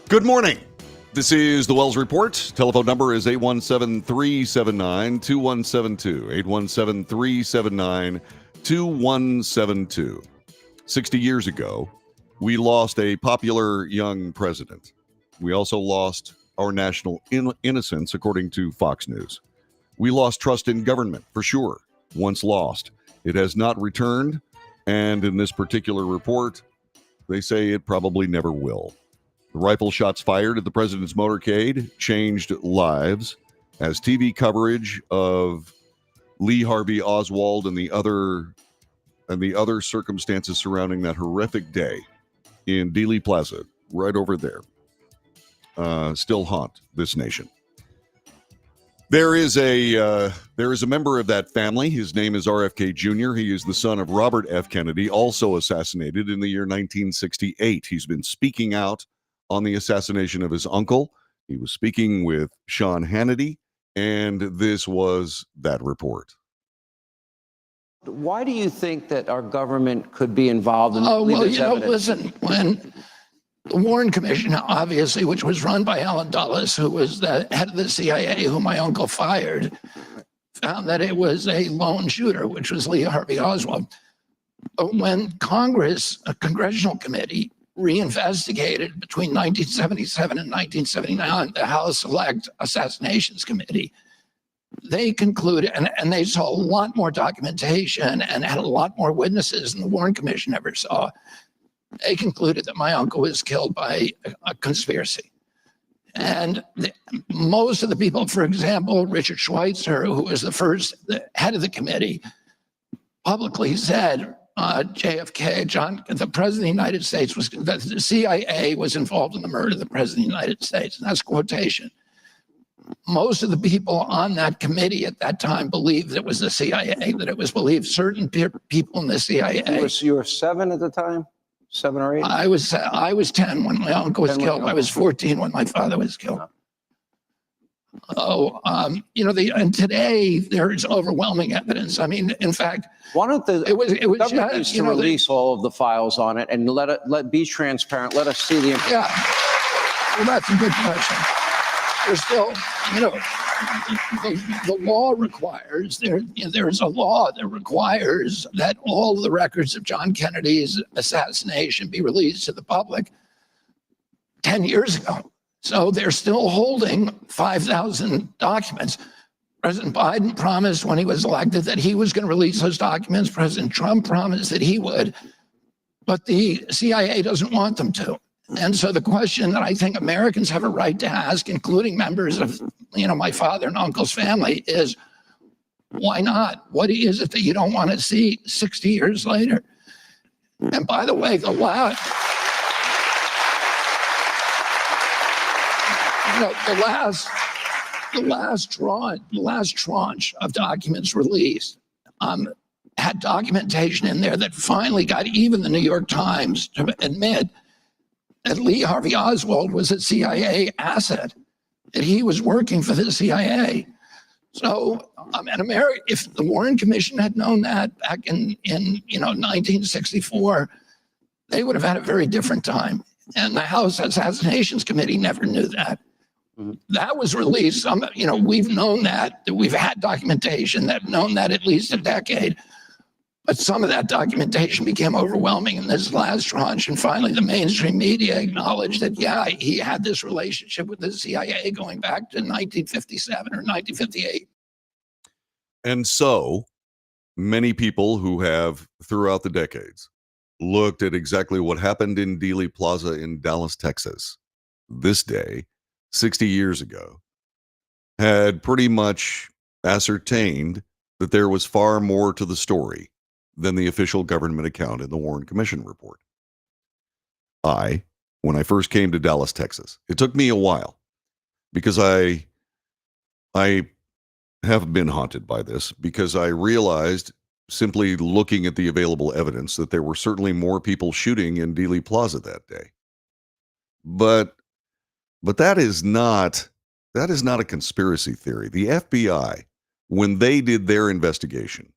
Good morning. This is the Wells Report. Telephone number is 817-379-2172. 817-379-2172. 60 years ago, we lost a popular young president. We also lost our national innocence, according to Fox News. We lost trust in government, for sure. Once lost. It has not returned, and in this particular report, they say it probably never will. The rifle shots fired at the president's motorcade changed lives as TV coverage of Lee Harvey Oswald and the other circumstances surrounding that horrific day in Dealey Plaza, right over there, still haunt this nation. There is a member of that family. His name is RFK Jr. He is the son of Robert F. Kennedy, also assassinated in the year 1968. He's been speaking out on the assassination of his uncle. He was speaking with Sean Hannity, and this was that report. Why do you think that our government could be involved in listen, when the Warren Commission, obviously, which was run by Alan Dulles, who was the head of the CIA, who my uncle fired, found that it was a lone shooter, which was Lee Harvey Oswald. But when Congress, a congressional committee, reinvestigated between 1977 and 1979, the House Select Assassinations Committee, they concluded, and they saw a lot more documentation and had a lot more witnesses than the Warren Commission ever saw. They concluded that my uncle was killed by a conspiracy. And most of the people, for example, Richard Schweitzer, who was the head of the committee, publicly said, JFK, the president of the United States, that the CIA was involved in the murder of the president of the United States. And that's quotation. Most of the people on that committee at that time believed it was the CIA, that it was believed certain people in the CIA. You were 7 at the time? 7 or 8? I was 10 when my uncle was 10 when killed. your I was uncle- 14 when my father was killed. Oh, and today there's overwhelming evidence. I mean, in fact, Why don't the it was government needs to release all of the files on it and let be transparent. Let us see the information. Yeah. Well, that's a good question. There's still, the law requires, there's a law that requires that all the records of John Kennedy's assassination be released to the public 10 years ago. So they're still holding 5,000 documents. President Biden promised when he was elected that he was going to release those documents. President Trump promised that he would, but the CIA doesn't want them to. And so the question that I think Americans have a right to ask, including members of, my father and uncle's family, is why not? What is it that you don't want to see 60 years later? And by the way, the last tranche of documents released had documentation in there that finally got even the New York Times to admit that Lee Harvey Oswald was a CIA asset, that he was working for the CIA. So, in America, if the Warren Commission had known that back in 1964, they would have had a very different time. And the House Assassinations Committee never knew that. That was released. We've known that we've had documentation that known that at least a decade. But some of that documentation became overwhelming in this last tranche. And finally, the mainstream media acknowledged that, yeah, he had this relationship with the CIA going back to 1957 or 1958. And so many people who have, throughout the decades, looked at exactly what happened in Dealey Plaza in Dallas, Texas, this day, 60 years ago, had pretty much ascertained that there was far more to the story than the official government account in the Warren Commission report. When I first came to Dallas, Texas, it took me a while because I have been haunted by this, because I realized, simply looking at the available evidence, that there were certainly more people shooting in Dealey Plaza that day. But that is not a conspiracy theory. The FBI, when they did their investigation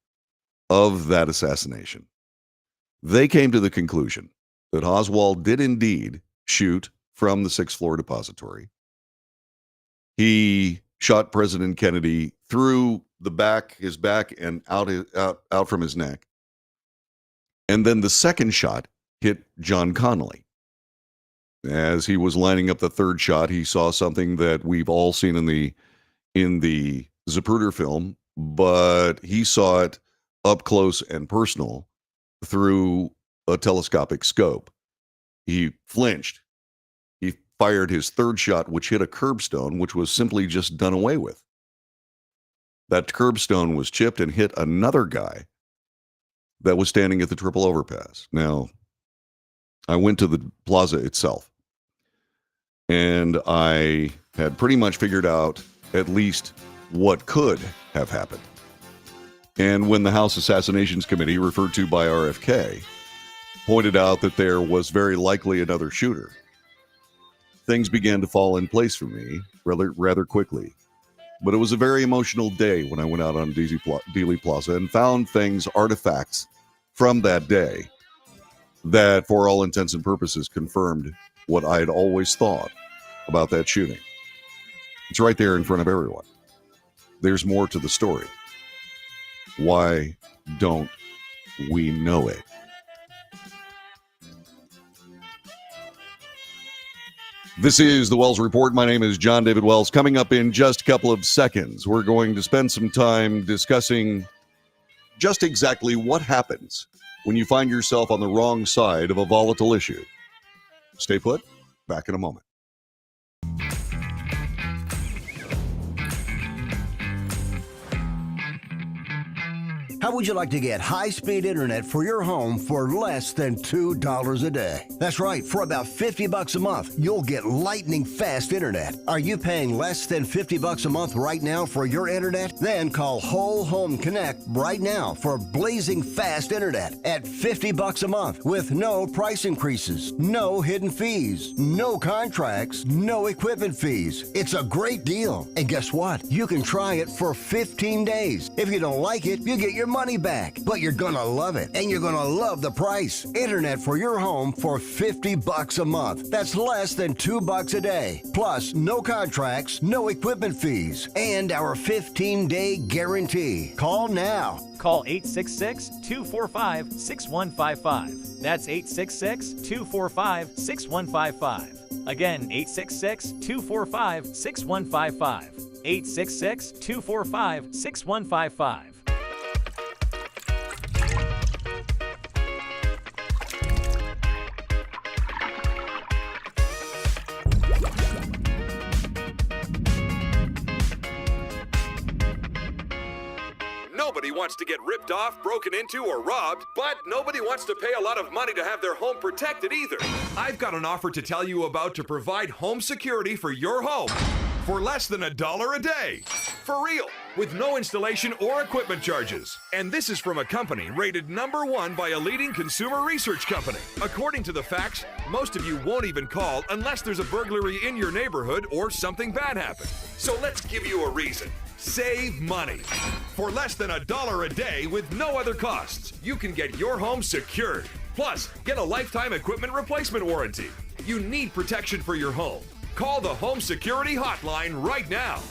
of that assassination, they came to the conclusion that Oswald did indeed shoot from the 6th floor depository. He shot President Kennedy through his back and out from his neck. And then the second shot hit John Connally. As he was lining up the third shot, he saw something that we've all seen in the Zapruder film, but he saw it up close and personal through a telescopic scope. He flinched. He fired his third shot, which hit a curbstone, which was simply just done away with. That curbstone was chipped and hit another guy that was standing at the triple overpass. Now, I went to the plaza itself, and I had pretty much figured out at least what could have happened. And when the House Assassinations Committee, referred to by RFK, pointed out that there was very likely another shooter, things began to fall in place for me rather quickly. But it was a very emotional day when I went out on Dealey Plaza and found artifacts from that day that, for all intents and purposes, confirmed what I had always thought about that shooting. It's right there in front of everyone. There's more to the story. Why don't we know it? This is the Wells Report. My name is John David Wells. Coming up in just a couple of seconds, we're going to spend some time discussing just exactly what happens when you find yourself on the wrong side of a volatile issue. Stay put. Back in a moment. How How would you like to get high-speed internet for your home for less than $2 a day? That's right, for about $50 a month, you'll get lightning fast internet. Are you paying less than $50 a month right now for your internet? Then call Whole Home Connect right now for blazing fast internet at $50 a month with no price increases, no hidden fees, no contracts, no equipment fees. It's a great deal. And guess what? You can try it for 15 days. If you don't like it, you get your money back. But you're gonna love it, and you're gonna love the price. Internet for your home for $50 a month. That's less than $2 a day. Plus, no contracts, no equipment fees, and our 15-day guarantee. Call now. Call 866-245-6155. That's 866-245-6155. Again, 866-245-6155. 866-245-6155. Nobody wants to get ripped off, broken into, or robbed, but nobody wants to pay a lot of money to have their home protected either. I've got an offer to tell you about to provide home security for your home for less than $1 a day. For real, with no installation or equipment charges. And this is from a company rated #1 by a leading consumer research company. According to the facts, most of you won't even call unless there's a burglary in your neighborhood or something bad happened. So let's give you a reason. Save money. For less than $1 a day with no other costs, you can get your home secured. Plus, get a lifetime equipment replacement warranty. You need protection for your home. Call the Home Security Hotline right now.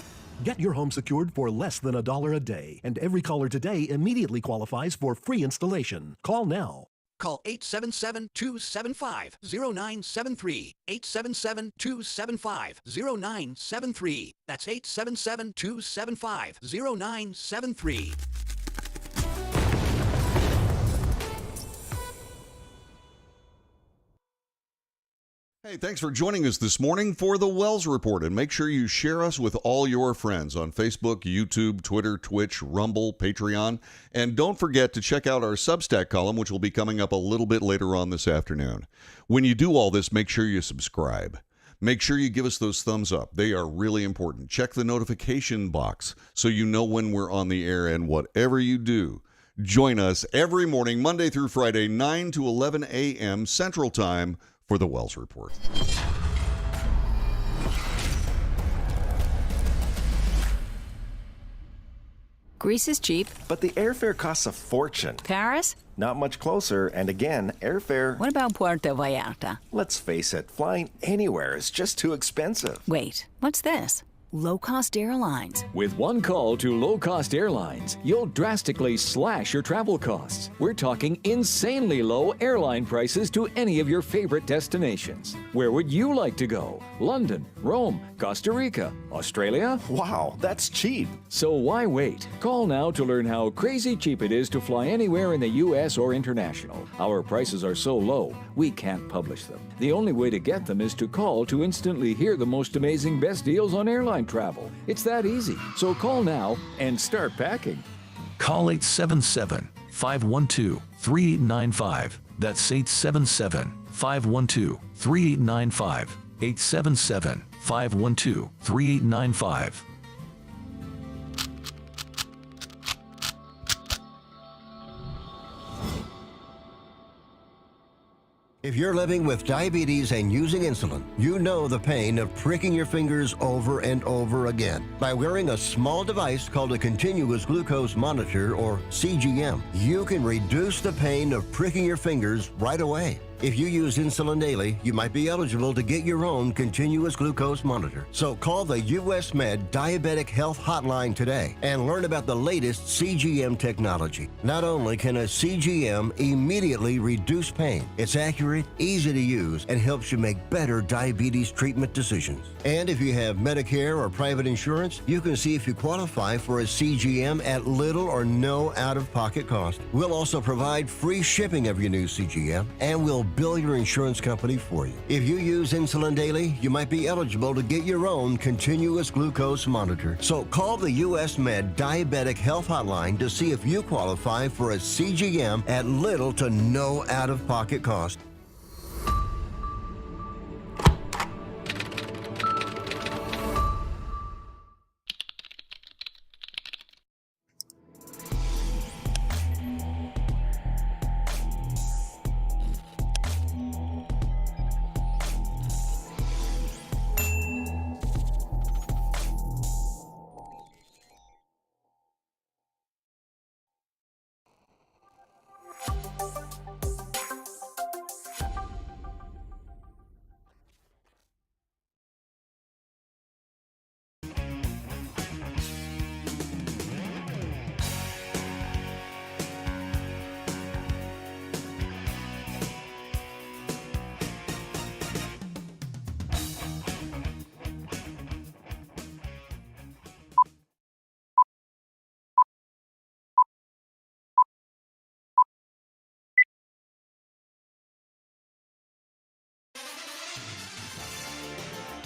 Get your home secured for less than $1 a day, and every caller today immediately qualifies for free installation. Call now. Call 877-275-0973. 877-275-0973. That's 877-275-0973. Hey, thanks for joining us this morning for the Wells Report, and make sure you share us with all your friends on Facebook, YouTube, Twitter, Twitch, Rumble, Patreon, and don't forget to check out our Substack column, which will be coming up a little bit later on this afternoon. When you do all this, make sure you subscribe. Make sure you give us those thumbs up. They are really important. Check the notification box so you know when we're on the air, and whatever you do, join us every morning, Monday through Friday, 9 to 11 a.m. Central Time, for the Wells Report. Greece is cheap. But the airfare costs a fortune. Paris? Not much closer, and again, airfare... What about Puerto Vallarta? Let's face it, flying anywhere is just too expensive. Wait, what's this? Low-cost airlines. With one call to low-cost airlines, you'll drastically slash your travel costs. We're talking insanely low airline prices to any of your favorite destinations. Where would you like to go? London, Rome, Costa Rica, Australia? Wow, that's cheap. So why wait? Call now to learn how crazy cheap it is to fly anywhere in the U.S. or international. Our prices are so low, we can't publish them. The only way to get them is to call to instantly hear the most amazing best deals on airline travel. It's that easy. So call now and start packing. Call 877-512-3895. That's 877-512-3895. 877-512-3895. If you're living with diabetes and using insulin, you know the pain of pricking your fingers over and over again. By wearing a small device called a continuous glucose monitor, or CGM, you can reduce the pain of pricking your fingers right away. If you use insulin daily, you might be eligible to get your own continuous glucose monitor. So call the US Med Diabetic Health Hotline today and learn about the latest CGM technology. Not only can a CGM immediately reduce pain, it's accurate, easy to use, and helps you make better diabetes treatment decisions. And if you have Medicare or private insurance, you can see if you qualify for a CGM at little or no out-of-pocket cost. We'll also provide free shipping of your new CGM, and we'll bill your insurance company for you. If you use insulin daily, you might be eligible to get your own continuous glucose monitor. So call the US Med Diabetic Health Hotline to see if you qualify for a CGM at little to no out-of-pocket cost.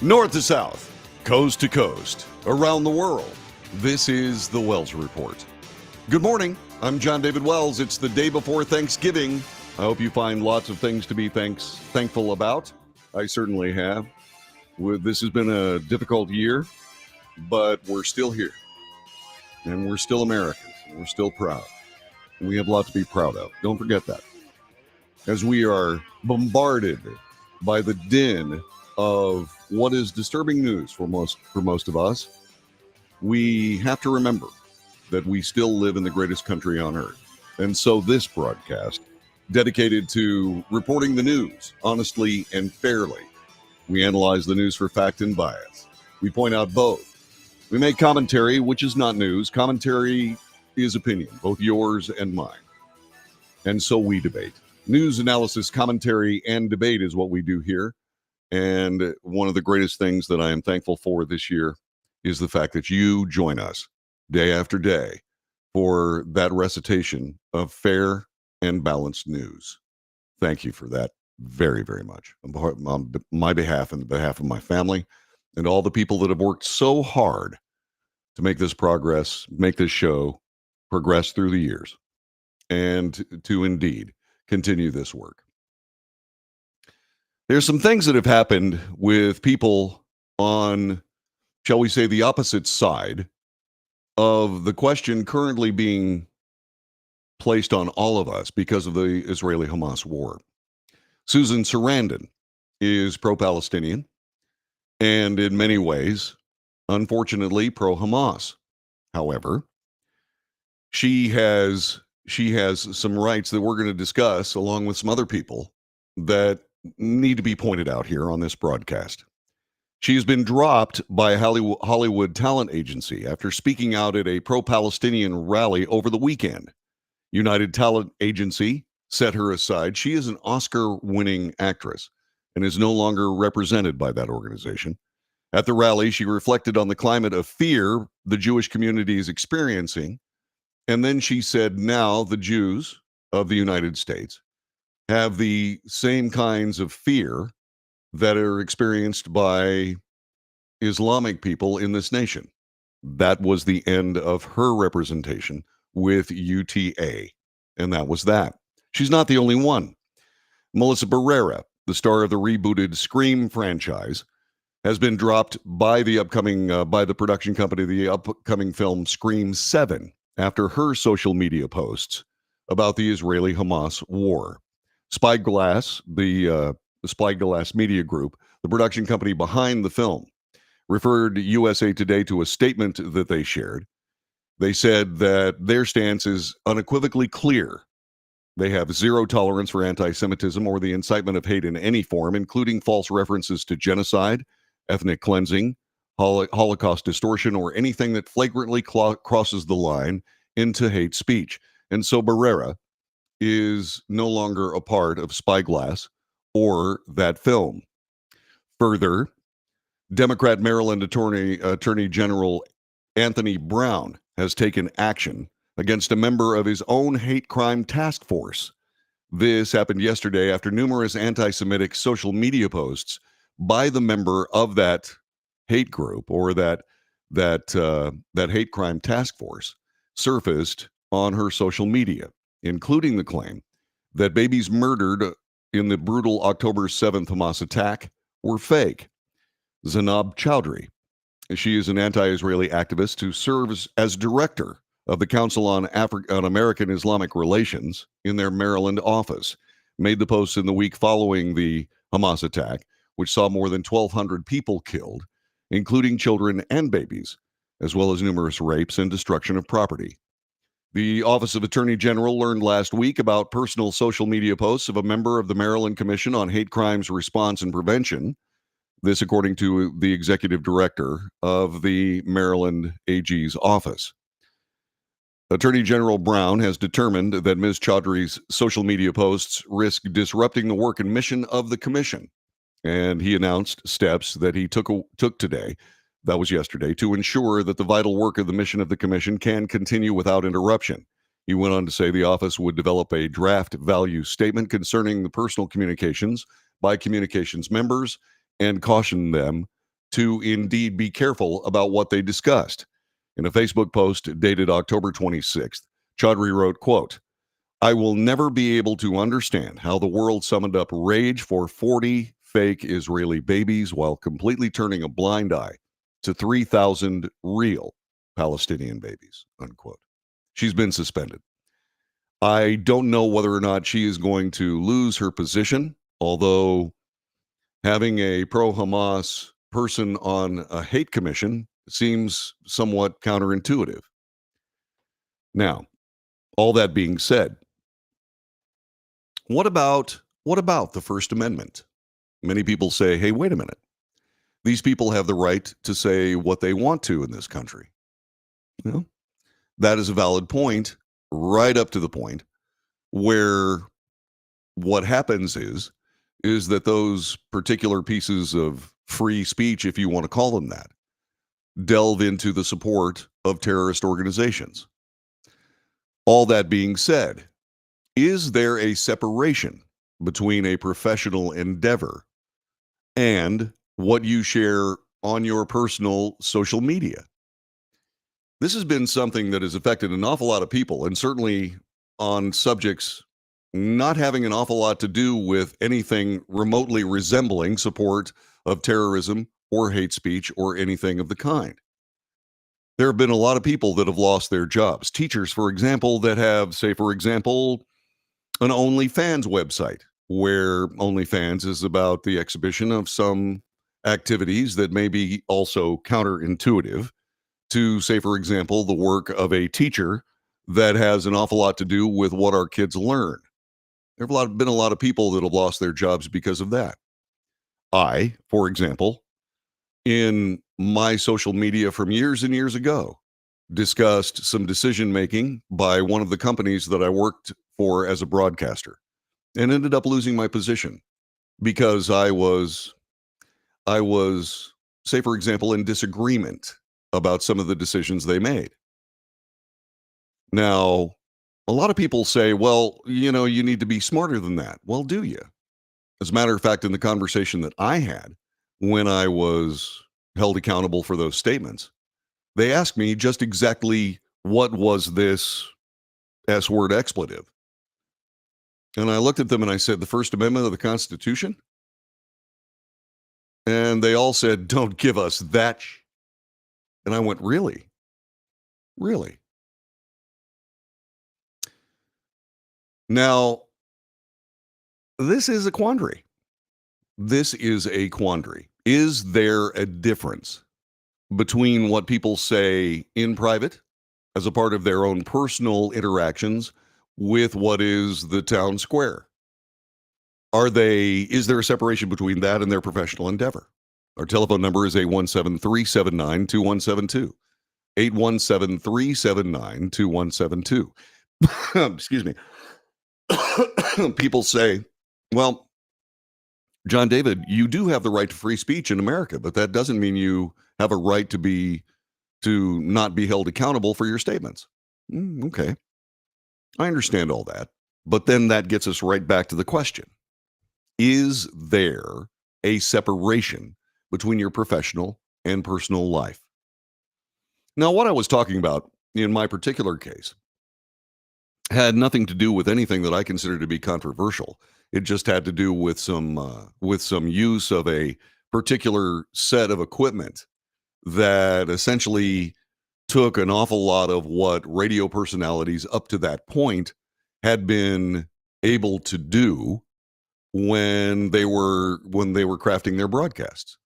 North to south, coast to coast, around the world, this is the Wells Report. Good morning. I'm John David Wells. It's the day before Thanksgiving. I hope you find lots of things to be thankful about. I certainly have. This has been a difficult year, but we're still here. And we're still Americans. And we're still proud. And we have a lot to be proud of. Don't forget that. As we are bombarded by the din of what is disturbing news for most of us, we have to remember that we still live in the greatest country on earth. And so this broadcast, dedicated to reporting the news honestly and fairly. We analyze the news for fact and bias. We point out both. We make commentary, which is not news. Commentary is opinion, both yours and mine. And so we debate. News, analysis, commentary, and debate is what we do here. And one of the greatest things that I am thankful for this year is the fact that you join us day after day for that recitation of fair and balanced news. Thank you for that very, very much. On my behalf and the behalf of my family and all the people that have worked so hard to make this show progress through the years and to indeed continue this work. There's some things that have happened with people on, shall we say, the opposite side of the question currently being placed on all of us because of the Israeli-Hamas war. Susan Sarandon is pro-Palestinian and in many ways, unfortunately, pro-Hamas. However, she has some rights that we're going to discuss along with some other people that need to be pointed out here on this broadcast. She has been dropped by a Hollywood talent agency after speaking out at a pro-Palestinian rally over the weekend. United Talent Agency set her aside. She is an Oscar-winning actress and is no longer represented by that organization. At the rally, she reflected on the climate of fear the Jewish community is experiencing. And then she said, now the Jews of the United States have the same kinds of fear that are experienced by Islamic people in this nation. That was the end of her representation with UTA, and that was that. She's not the only one. Melissa Barrera, the star of the rebooted Scream franchise, has been dropped by the production company, the upcoming film Scream 7, after her social media posts about the Israeli-Hamas war. Spyglass, the Spyglass Media Group, the production company behind the film, referred USA Today to a statement that they shared. They said that their stance is unequivocally clear. They have zero tolerance for anti-Semitism or the incitement of hate in any form, including false references to genocide, ethnic cleansing, Holocaust distortion, or anything that flagrantly crosses the line into hate speech. And so Barrera is no longer a part of Spyglass or that film. Further, Democrat Maryland Attorney General Anthony Brown has taken action against a member of his own hate crime task force. This happened yesterday after numerous anti-Semitic social media posts by the member of that hate group or that hate crime task force surfaced on her social media, including the claim that babies murdered in the brutal October 7th Hamas attack were fake. Zainab Chowdhury, she is an anti-Israeli activist who serves as director of the Council on American Islamic Relations in their Maryland office, made the post in the week following the Hamas attack, which saw more than 1,200 people killed, including children and babies, as well as numerous rapes and destruction of property. The Office of Attorney General learned last week about personal social media posts of a member of the Maryland Commission on Hate Crimes Response and Prevention. This, according to the executive director of the Maryland AG's office. Attorney General Brown has determined that Ms. Chowdhury's social media posts risk disrupting the work and mission of the commission. And he announced steps that he took today, that was yesterday, to ensure that the vital work of the mission of the commission can continue without interruption. He went on to say the office would develop a draft value statement concerning the personal communications by communications members and caution them to indeed be careful about what they discussed. In a Facebook post dated October 26th, Chowdhury wrote, quote, "I will never be able to understand how the world summoned up rage for 40 fake Israeli babies while completely turning a blind eye to 3,000 real Palestinian babies," unquote. She's been suspended. I don't know whether or not she is going to lose her position, although having a pro-Hamas person on a hate commission seems somewhat counterintuitive. Now, all that being said, what about the First Amendment? Many people say, hey, wait a minute. These people have the right to say what they want to in this country. You know, that is a valid point, right up to the point where what happens is that those particular pieces of free speech, if you want to call them that, delve into the support of terrorist organizations. All that being said, is there a separation between a professional endeavor and what you share on your personal social media? This has been something that has affected an awful lot of people, and certainly on subjects not having an awful lot to do with anything remotely resembling support of terrorism or hate speech or anything of the kind. There have been a lot of people that have lost their jobs. Teachers, for example, that have, say, for example, an OnlyFans website, where OnlyFans is about the exhibition of some activities that may be also counterintuitive to, say, for example, the work of a teacher that has an awful lot to do with what our kids learn. There have been a lot of people that have lost their jobs because of that. I, for example, in my social media from years and years ago, discussed some decision making by one of the companies that I worked for as a broadcaster and ended up losing my position because I was, say, for example, in disagreement about some of the decisions they made. Now, a lot of people say, well, you know, you need to be smarter than that. Well, do you? As a matter of fact, in the conversation that I had when I was held accountable for those statements, they asked me just exactly what was this S-word expletive. And I looked at them and I said, the First Amendment of the Constitution? And they all said, don't give us that. And I went, really? Really? Now, this is a quandary. This is a quandary. Is there a difference between what people say in private as a part of their own personal interactions with what is the town square? Is there a separation between that and their professional endeavor? Our telephone number is 817-379-2172. 817-379-2172. Excuse me. People say, well, John David, you do have the right to free speech in America, but that doesn't mean you have a right to not be held accountable for your statements. Okay. I understand all that. But then that gets us right back to the question. Is there a separation between your professional and personal life? Now, what I was talking about in my particular case had nothing to do with anything that I consider to be controversial. It just had to do with some use of a particular set of equipment that essentially took an awful lot of what radio personalities up to that point had been able to do when they were crafting their broadcasts.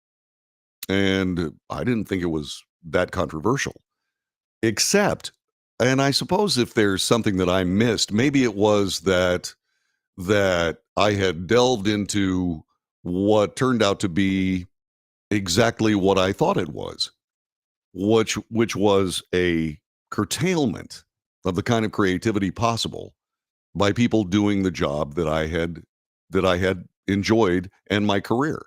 And I didn't think it was that controversial, except, and I suppose if there's something that I missed, maybe it was that I had delved into what turned out to be exactly what I thought it was, which was a curtailment of the kind of creativity possible by people doing the job that I had enjoyed and my career.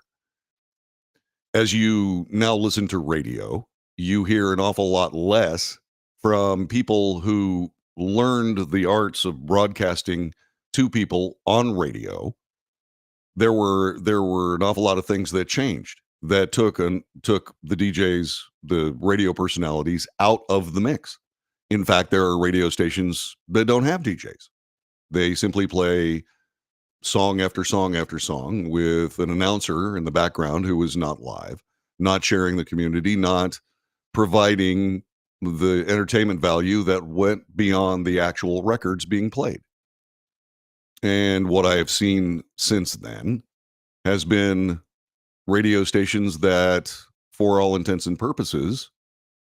As you now listen to radio, you hear an awful lot less from people who learned the arts of broadcasting to people on radio. There were an awful lot of things that changed, that took the DJs, the radio personalities, out of the mix. In fact, there are radio stations that don't have DJs. They simply play song after song after song with an announcer in the background who is not live, not sharing the community, not providing the entertainment value that went beyond the actual records being played. And what I have seen since then has been radio stations that, for all intents and purposes,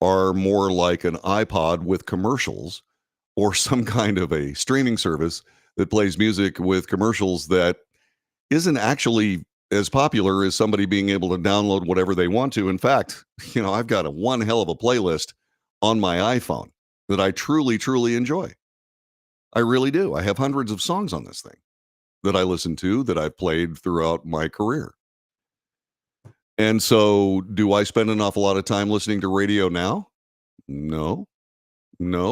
are more like an iPod with commercials, or some kind of a streaming service that plays music with commercials that isn't actually as popular as somebody being able to download whatever they want to. In fact, I've got one hell of a playlist on my iPhone that I truly, truly enjoy. I really do. I have hundreds of songs on this thing that I listen to, that I've played throughout my career. And so, do I spend an awful lot of time listening to radio now? No,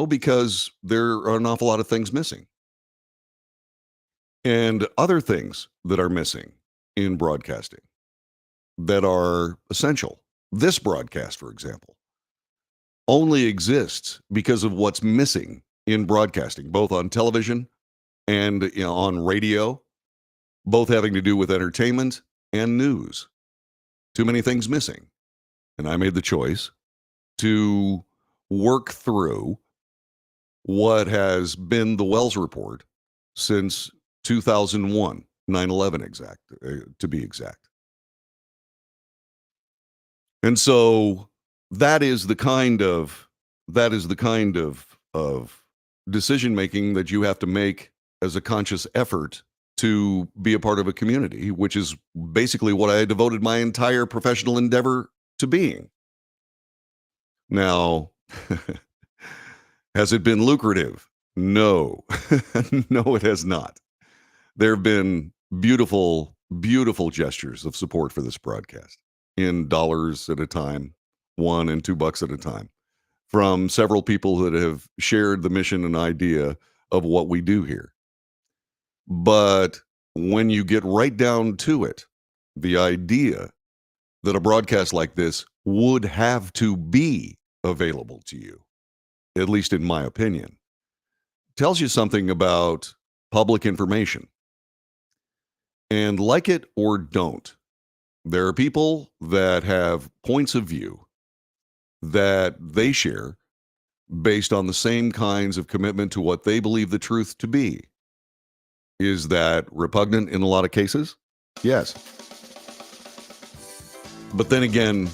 because there are an awful lot of things missing. And other things that are missing in broadcasting that are essential. This broadcast, for example, only exists because of what's missing in broadcasting, both on television and on radio, both having to do with entertainment and news. Too many things missing. And I made the choice to work through what has been the Wells Report since 2001, 9/11 to be exact. And so that is the kind of decision making that you have to make as a conscious effort to be a part of a community, which is basically what I devoted my entire professional endeavor to being. Now, has it been lucrative? No, no, it has not. There have been beautiful, beautiful gestures of support for this broadcast in dollars at a time, $1 and $2 at a time, from several people that have shared the mission and idea of what we do here. But when you get right down to it, the idea that a broadcast like this would have to be available to you, at least in my opinion, tells you something about public information. And like it or don't, there are people that have points of view that they share based on the same kinds of commitment to what they believe the truth to be. Is that repugnant in a lot of cases? Yes. But then again,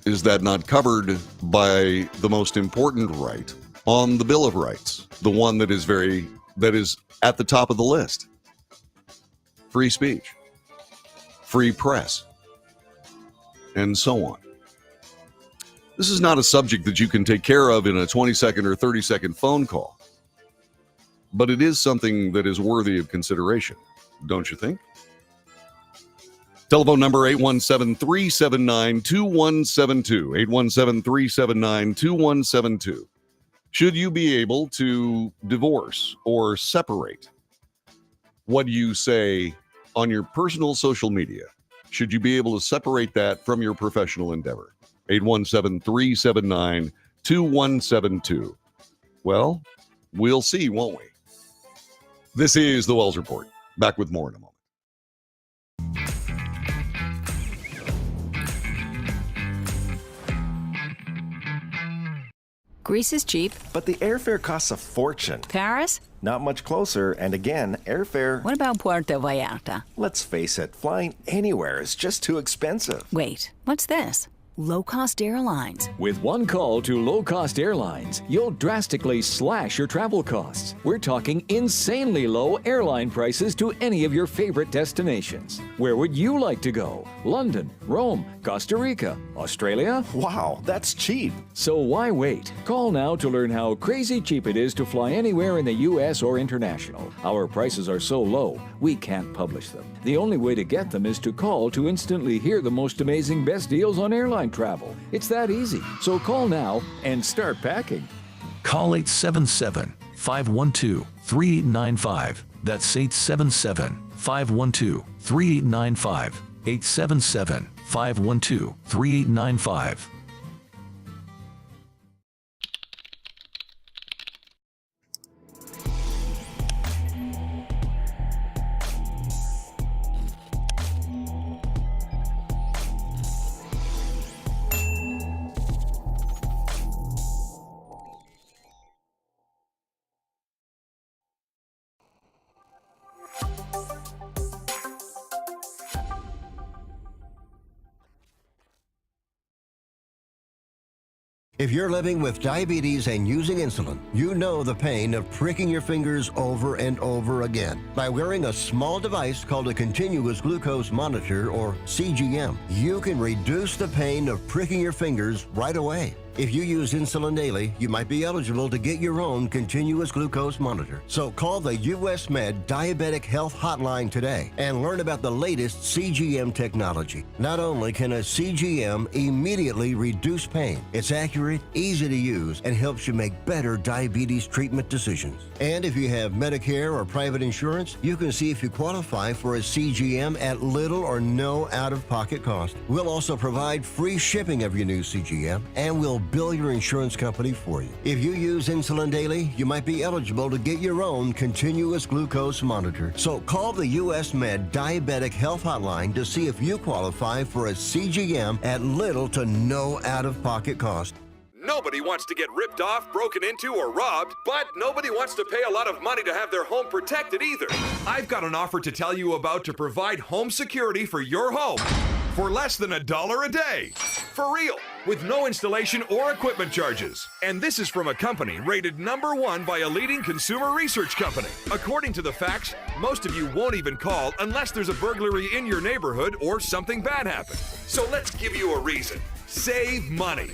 is that not covered by the most important right on the Bill of Rights? The one that is at the top of the list. Free speech, free press, and so on. This is not a subject that you can take care of in a 20-second or 30-second phone call. But it is something that is worthy of consideration, don't you think? Telephone number 817-379-2172. 817-379-2172. Should you be able to divorce or separate what you say on your personal social media? Should you be able to separate that from your professional endeavor? 817-379-2172. Well, we'll see, won't we? This is the Wells Report. Back with more in a moment. Greece is cheap. But the airfare costs a fortune. Paris? Not much closer, and again, airfare... What about Puerto Vallarta? Let's face it, flying anywhere is just too expensive. Wait, what's this? Low-cost airlines. With one call to low-cost airlines, you'll drastically slash your travel costs. We're talking insanely low airline prices to any of your favorite destinations. Where would you like to go? London, Rome, Costa Rica, Australia? Wow, that's cheap. So why wait? Call now to learn how crazy cheap it is to fly anywhere in the U.S. or international. Our prices are so low, we can't publish them. The only way to get them is to call to instantly hear the most amazing best deals on airline travel. It's that easy. So call now and start packing. Call 877-512-3895. That's 877-512-3895. 877-512-3895. If you're living with diabetes and using insulin, you know the pain of pricking your fingers over and over again. By wearing a small device called a continuous glucose monitor, or CGM, you can reduce the pain of pricking your fingers right away. If you use insulin daily, you might be eligible to get your own continuous glucose monitor. So call the US Med Diabetic Health Hotline today and learn about the latest CGM technology. Not only can a CGM immediately reduce pain, it's accurate, easy to use, and helps you make better diabetes treatment decisions. And if you have Medicare or private insurance, you can see if you qualify for a CGM at little or no out-of-pocket cost. We'll also provide free shipping of your new CGM, and we'll bill your insurance company for you. If you use insulin daily, you might be eligible to get your own continuous glucose monitor. So call the US Med Diabetic Health Hotline to see if you qualify for a CGM at little to no out-of-pocket cost. Nobody wants to get ripped off, broken into, or robbed, but nobody wants to pay a lot of money to have their home protected either. I've got an offer to tell you about to provide home security for your home for less than $1 a day. For real, with no installation or equipment charges. And this is from a company rated #1 by a leading consumer research company. According to the facts, most of you won't even call unless there's a burglary in your neighborhood or something bad happened. So let's give you a reason. Save money.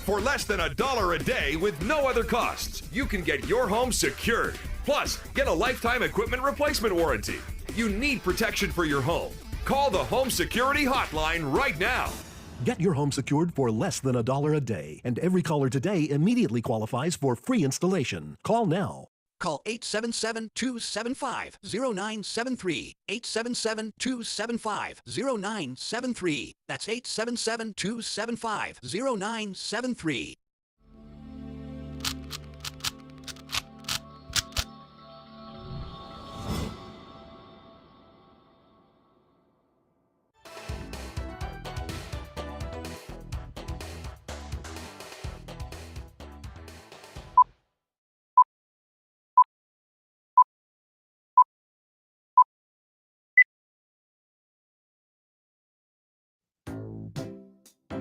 For less than $1 a day with no other costs, you can get your home secured. Plus, get a lifetime equipment replacement warranty. You need protection for your home. Call the Home Security Hotline right now. Get your home secured for less than $1 a day, and every caller today immediately qualifies for free installation. Call now. Call 877-275-0973. 877-275-0973. That's 877-275-0973.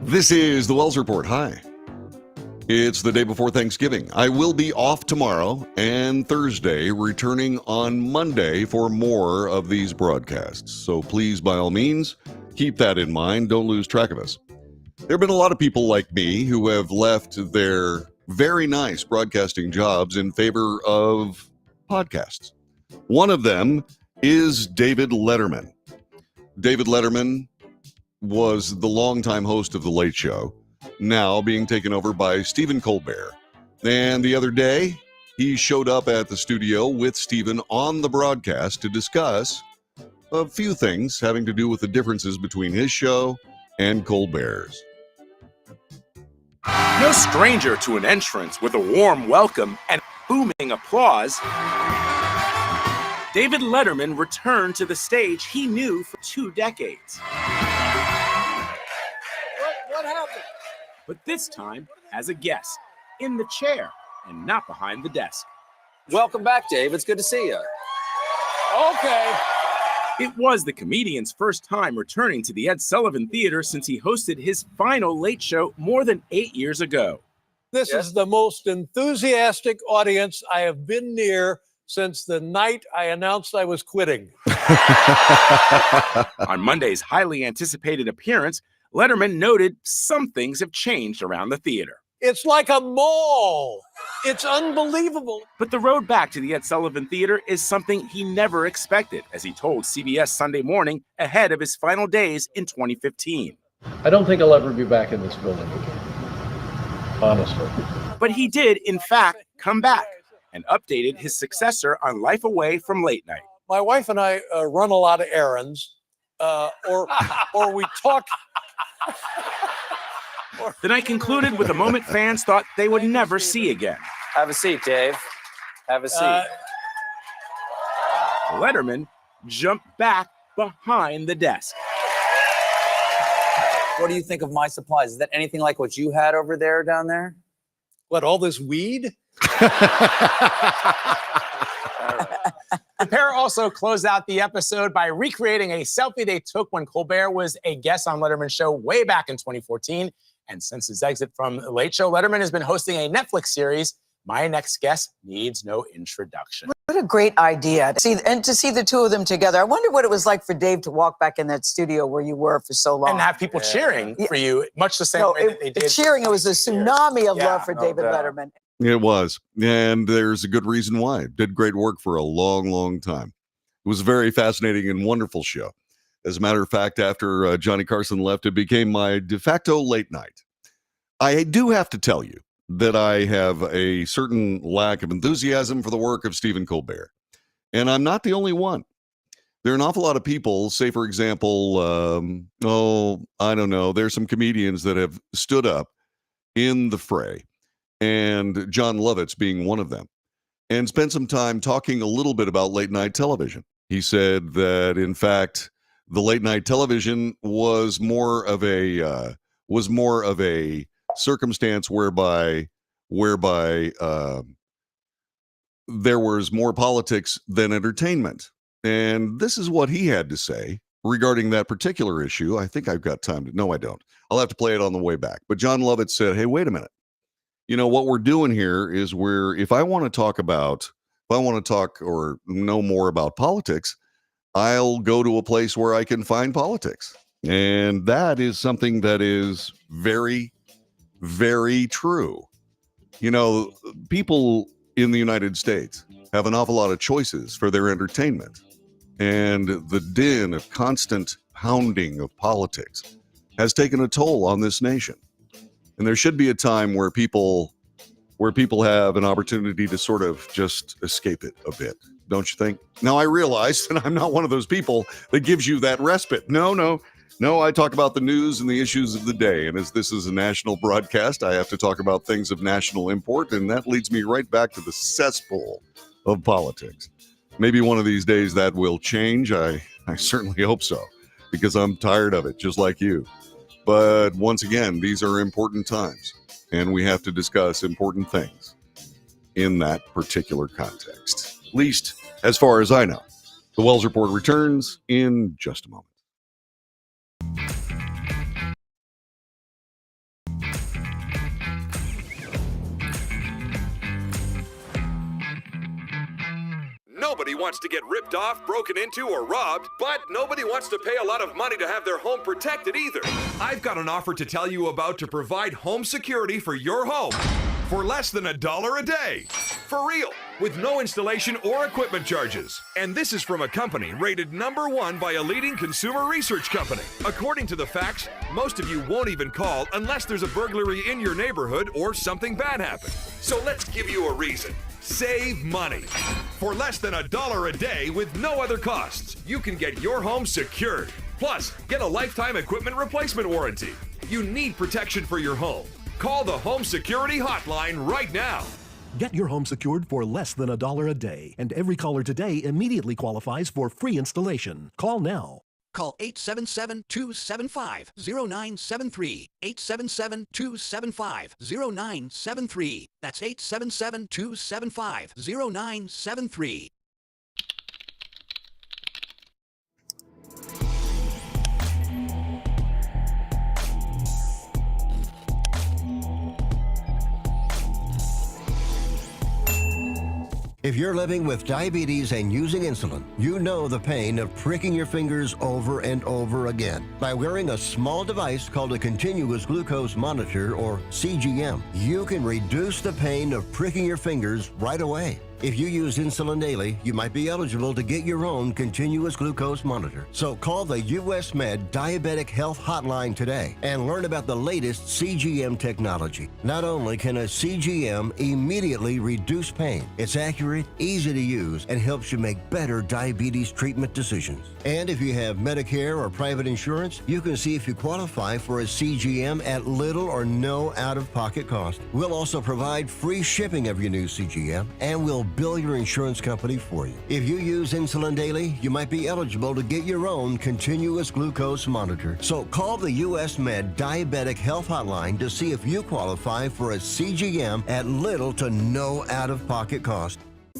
This is the Wells Report. Hi. It's the day before Thanksgiving. I will be off tomorrow and Thursday, returning on Monday for more of these broadcasts. So please, by all means, keep that in mind. Don't lose track of us. There have been a lot of people like me who have left their very nice broadcasting jobs in favor of podcasts. One of them is David Letterman. David Letterman was the longtime host of The Late Show, now being taken over by Stephen Colbert. And the other day, he showed up at the studio with Stephen on the broadcast to discuss a few things having to do with the differences between his show and Colbert's. No stranger to an entrance with a warm welcome and booming applause, David Letterman returned to the stage he knew for 2 decades. What happened? But this time as a guest, in the chair and not behind the desk. Welcome back, Dave. It's good to see you. Okay. It was the comedian's first time returning to the Ed Sullivan Theater since he hosted his final Late Show more than 8 years ago. This is the most enthusiastic audience I have been near since the night I announced I was quitting. On Monday's highly anticipated appearance, Letterman noted some things have changed around the theater. It's like a mall. It's unbelievable. But the road back to the Ed Sullivan Theater is something he never expected, as he told CBS Sunday Morning ahead of his final days in 2015. I don't think I'll ever be back in this building again, honestly. But he did, in fact, come back and updated his successor on life away from late night. My wife and I run a lot of errands, or we talk. The night concluded with a moment fans thought they would never see again. Have a seat, Dave. Have a seat. Letterman jumped back behind the desk. What do you think of my supplies? Is that anything like what you had over there down there? What, all this weed? The pair also closed out the episode by recreating a selfie they took when Colbert was a guest on Letterman's show way back in 2014. And since his exit from The Late Show, Letterman has been hosting a Netflix series, My Next Guest Needs No Introduction. What a great idea. To see the two of them together. I wonder what it was like for Dave to walk back in that studio where you were for so long. And have people cheering for you, much the same way that they did. Cheering, it was a tsunami of love for David Letterman. It was. And there's a good reason why. Did great work for a long, long time. It was a very fascinating and wonderful show. As a matter of fact, after Johnny Carson left, it became my de facto late night. I do have to tell you that I have a certain lack of enthusiasm for the work of Stephen Colbert. And I'm not the only one. There are an awful lot of people, say, for example, I don't know, there's some comedians that have stood up in the fray, and John Lovitz being one of them, and spent some time talking a little bit about late night television. He said that, in fact, the late night television was more of a circumstance whereby there was more politics than entertainment. And this is what he had to say regarding that particular issue. I think I've got time to, no, I don't. I'll have to play it on the way back. But John Lovitz said, hey, wait a minute. You know, what we're doing here is if I want to talk or know more about politics, I'll go to a place where I can find politics. And that is something that is very, very true. You know, people in the United States have an awful lot of choices for their entertainment. And the din of constant pounding of politics has taken a toll on this nation. And there should be a time where people have an opportunity to sort of just escape it a bit, don't you think? Now, I realize that I'm not one of those people that gives you that respite. No, I talk about the news and the issues of the day. And as this is a national broadcast, I have to talk about things of national import. And that leads me right back to the cesspool of politics. Maybe one of these days that will change. I certainly hope so, because I'm tired of it, just like you. But once again, these are important times, and we have to discuss important things in that particular context, at least as far as I know. The Wells Report returns in just a moment. Nobody wants to get ripped off, broken into, or robbed, but nobody wants to pay a lot of money to have their home protected either. I've got an offer to tell you about to provide home security for your home for less than $1 a day. For real, with no installation or equipment charges. And this is from a company rated #1 by a leading consumer research company. According to the facts, most of you won't even call unless there's a burglary in your neighborhood or something bad happened. So let's give you a reason. Save money. For less than $1 a day with no other costs, you can get your home secured. Plus, get a lifetime equipment replacement warranty. You need protection for your home. Call the Home Security Hotline right now. Get your home secured for less than $1 a day, and every caller today immediately qualifies for free installation. Call now. Call 877-275-0973. 877-275-0973. That's 877-275-0973. If you're living with diabetes and using insulin, you know the pain of pricking your fingers over and over again. By wearing a small device called a continuous glucose monitor, or CGM, you can reduce the pain of pricking your fingers right away. If you use insulin daily, you might be eligible to get your own continuous glucose monitor. So call the US Med Diabetic Health Hotline today and learn about the latest CGM technology. Not only can a CGM immediately reduce pain, it's accurate, easy to use, and helps you make better diabetes treatment decisions. And if you have Medicare or private insurance, you can see if you qualify for a CGM at little or no out-of-pocket cost. We'll also provide free shipping of your new CGM, and we'll bill your insurance company for you. If you use insulin daily, you might be eligible to get your own continuous glucose monitor. So call the US Med Diabetic Health Hotline to see if you qualify for a CGM at little to no out-of-pocket cost.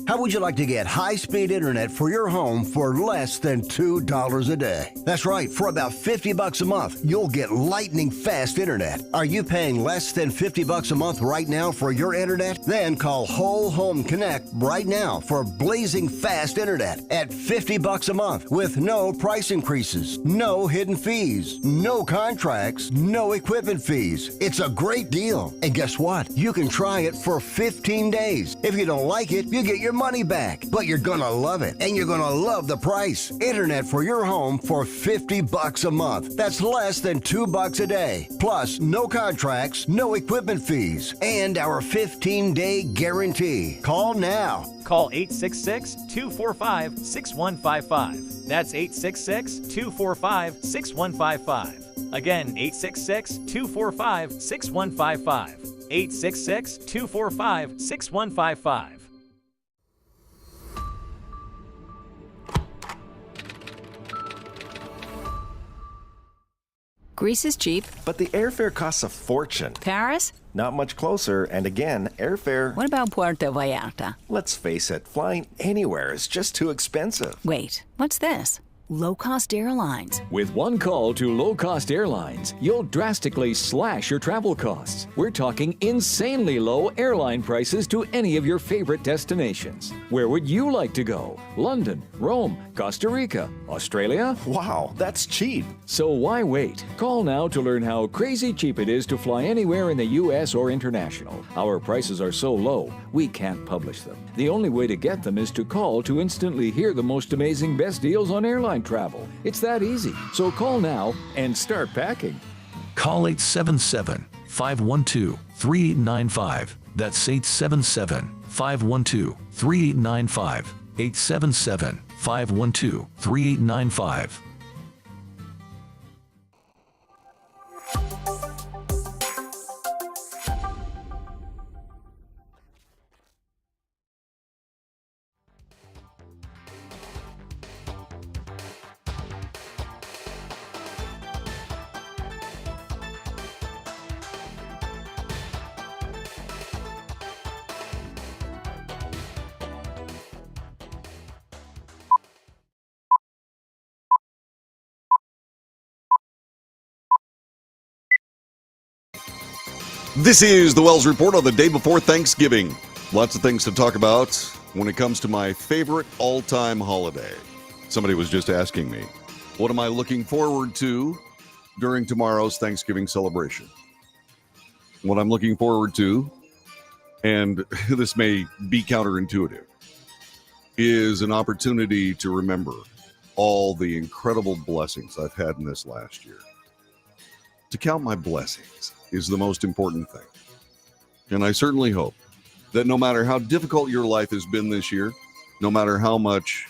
How would you like to get high-speed internet for your home for less than $2 a day? That's right, for about $50 a month, you'll get lightning fast internet. Are you paying less than $50 a month right now for your internet? Then call Whole Home Connect right now for blazing fast internet at $50 a month with no price increases, no hidden fees, no contracts, no equipment fees. It's a great deal. And guess what? You can try it for 15 days. If you don't like it, you get your money back, but you're gonna love it, and you're gonna love the price. Internet for your home for $50 a month. That's less than $2 a day. Plus, no contracts, no equipment fees, and our 15-day guarantee. Call now. Call 866-245-6155. That's 866-245-6155. Again, 866-245-6155. 866-245-6155. Greece is cheap. But the airfare costs a fortune. Paris? Not much closer, and again, airfare... What about Puerto Vallarta? Let's face it, flying anywhere is just too expensive. Wait, what's this? Low-cost airlines. With one call to low-cost airlines, you'll drastically slash your travel costs. We're talking insanely low airline prices to any of your favorite destinations. Where would you like to go? London, Rome, Costa Rica, Australia? Wow, that's cheap. So why wait? Call now to learn how crazy cheap it is to fly anywhere in the U.S. or international. Our prices are so low, we can't publish them. The only way to get them is to call to instantly hear the most amazing best deals on airline travel. It's that easy. So call now and start packing. Call 877-512-3895. That's 877-512-3895. 877-512-3895. This is the Wells Report on the day before Thanksgiving. Lots of things to talk about when it comes to my favorite all-time holiday. Somebody was just asking me, what am I looking forward to during tomorrow's Thanksgiving celebration? What I'm looking forward to, and this may be counterintuitive, is an opportunity to remember all the incredible blessings I've had in this last year. To count my blessings is the most important thing. And I certainly hope that no matter how difficult your life has been this year, no matter how much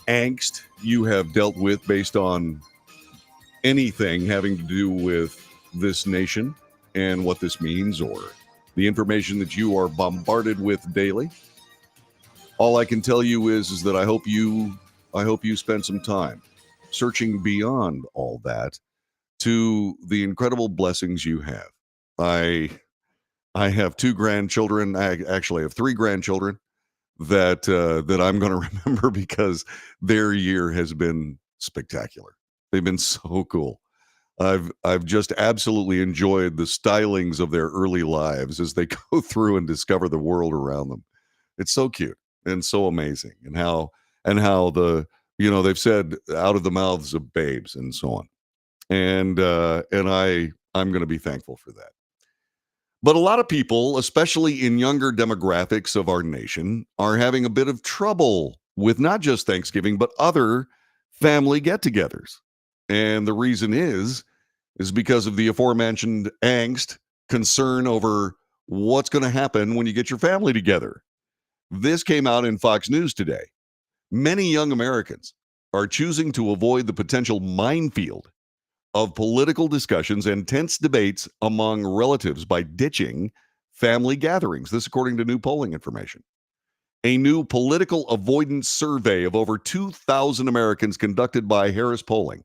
angst you have dealt with based on anything having to do with this nation and what this means, or the information that you are bombarded with daily, all I can tell you is that I hope you spend some time searching beyond all that to the incredible blessings you have. I have 2 grandchildren. I actually have 3 grandchildren that I'm going to remember because their year has been spectacular. They've been so cool. I've just absolutely enjoyed the stylings of their early lives as they go through and discover the world around them. It's so cute and so amazing, and how the, you know, they've said out of the mouths of babes and so on. And I'm going to be thankful for that. But a lot of people, especially in younger demographics of our nation, are having a bit of trouble with not just Thanksgiving, but other family get-togethers. And the reason is because of the aforementioned angst, concern over what's going to happen when you get your family together. This came out in Fox News today. Many young Americans are choosing to avoid the potential minefield of political discussions and tense debates among relatives by ditching family gatherings. This, according to new polling information. A new political avoidance survey of over 2,000 Americans conducted by Harris Polling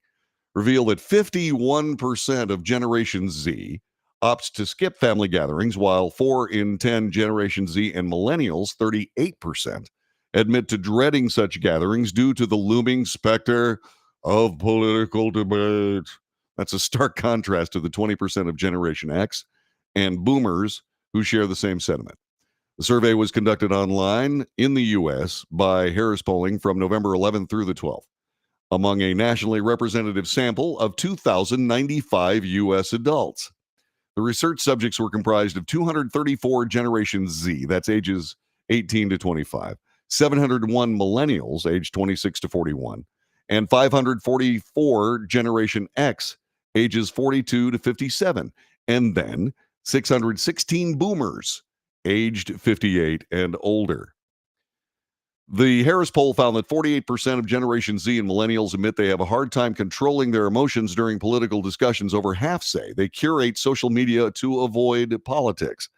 revealed that 51% of Generation Z opts to skip family gatherings, while 4 in 10 Generation Z and Millennials, 38%, admit to dreading such gatherings due to the looming specter of political debate. That's a stark contrast to the 20% of Generation X and Boomers who share the same sentiment. The survey was conducted online in the U.S. by Harris Polling from November 11th through the 12th, among a nationally representative sample of 2,095 U.S. adults. The research subjects were comprised of 234 Generation Z, that's ages 18 to 25, 701 Millennials, aged 26 to 41, and 544 Generation X, ages 42 to 57, and then 616 Boomers, aged 58 and older. The Harris poll found that 48% of Generation Z and Millennials admit they have a hard time controlling their emotions during political discussions. Over half say they curate social media to avoid politics.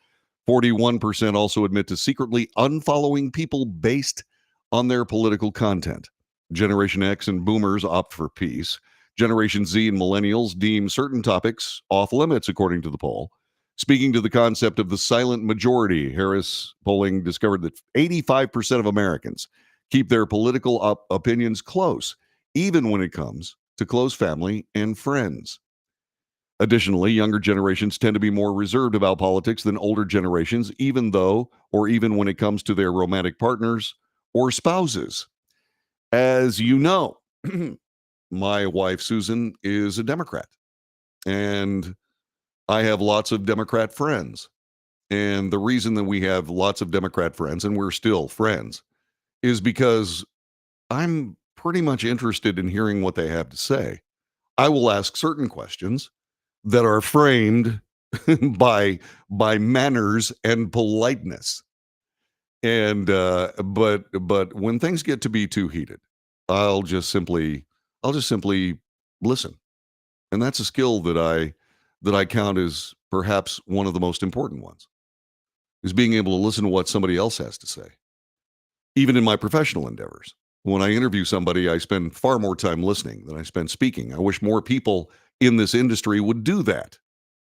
41% also admit to secretly unfollowing people based on their political content. Generation X and Boomers opt for peace. Generation Z and Millennials deem certain topics off limits, according to the poll. Speaking to the concept of the silent majority, Harris Polling discovered that 85% of Americans keep their political opinions close, even when it comes to close family and friends. Additionally, younger generations tend to be more reserved about politics than older generations, even when it comes to their romantic partners or spouses. As you know, my wife, Susan, is a Democrat, and I have lots of Democrat friends. And the reason that we have lots of Democrat friends, and we're still friends, is because I'm pretty much interested in hearing what they have to say. I will ask certain questions that are framed by manners and politeness. And but when things get to be too heated, I'll just simply listen. And that's a skill that I count as perhaps one of the most important ones, is being able to listen to what somebody else has to say. Even in my professional endeavors, when I interview somebody, I spend far more time listening than I spend speaking. I wish more people in this industry would do that,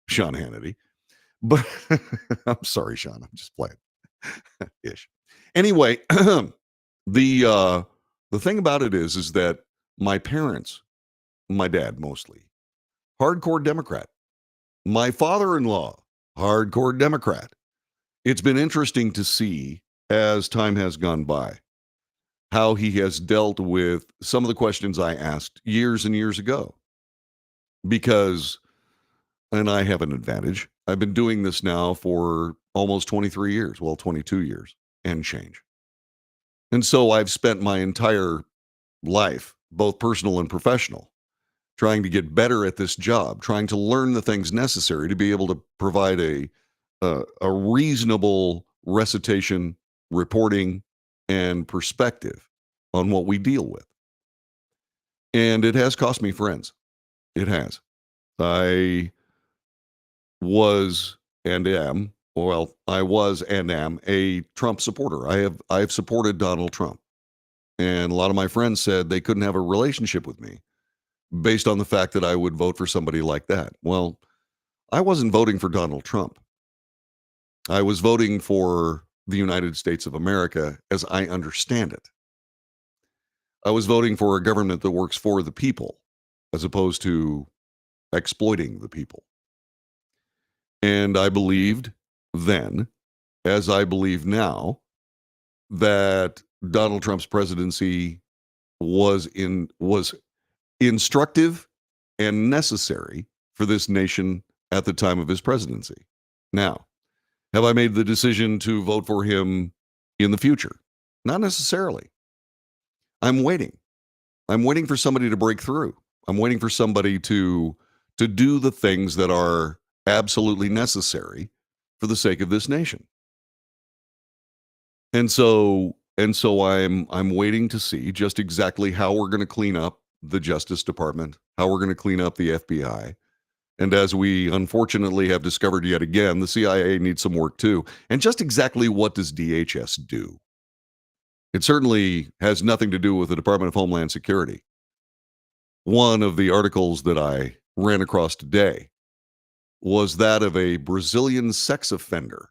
Sean Hannity. But I'm sorry, Sean, I'm just playing. Ish. Anyway, the thing about it is that my parents, my dad mostly, hardcore Democrat. My father-in-law, hardcore Democrat. It's been interesting to see, as time has gone by, how he has dealt with some of the questions I asked years and years ago. Because, and I have an advantage, I've been doing this now for almost 23 years, well, 22 years and change. And so I've spent my entire life, both personal and professional, trying to get better at this job, trying to learn the things necessary to be able to provide a a reasonable recitation, reporting, and perspective on what we deal with. And it has cost me friends. It has. I was and am a Trump supporter. I have supported Donald Trump. And a lot of my friends said they couldn't have a relationship with me based on the fact that I would vote for somebody like that. Well, I wasn't voting for Donald Trump. I was voting for the United States of America as I understand it. I was voting for a government that works for the people as opposed to exploiting the people. And I believed then, as I believe now, that Donald Trump's presidency was instructive and necessary for this nation at the time of his presidency. Now, have I made the decision to vote for him in the future? Not necessarily. I'm waiting. I'm waiting for somebody to break through. I'm waiting for somebody to do the things that are absolutely necessary for the sake of this nation. And so I'm waiting to see just exactly how we're going to clean up the Justice Department, how we're going to clean up the FBI. And as we unfortunately have discovered yet again, the CIA needs some work too. And just exactly what does DHS do? It certainly has nothing to do with the Department of Homeland Security. One of the articles that I ran across today was that of a Brazilian sex offender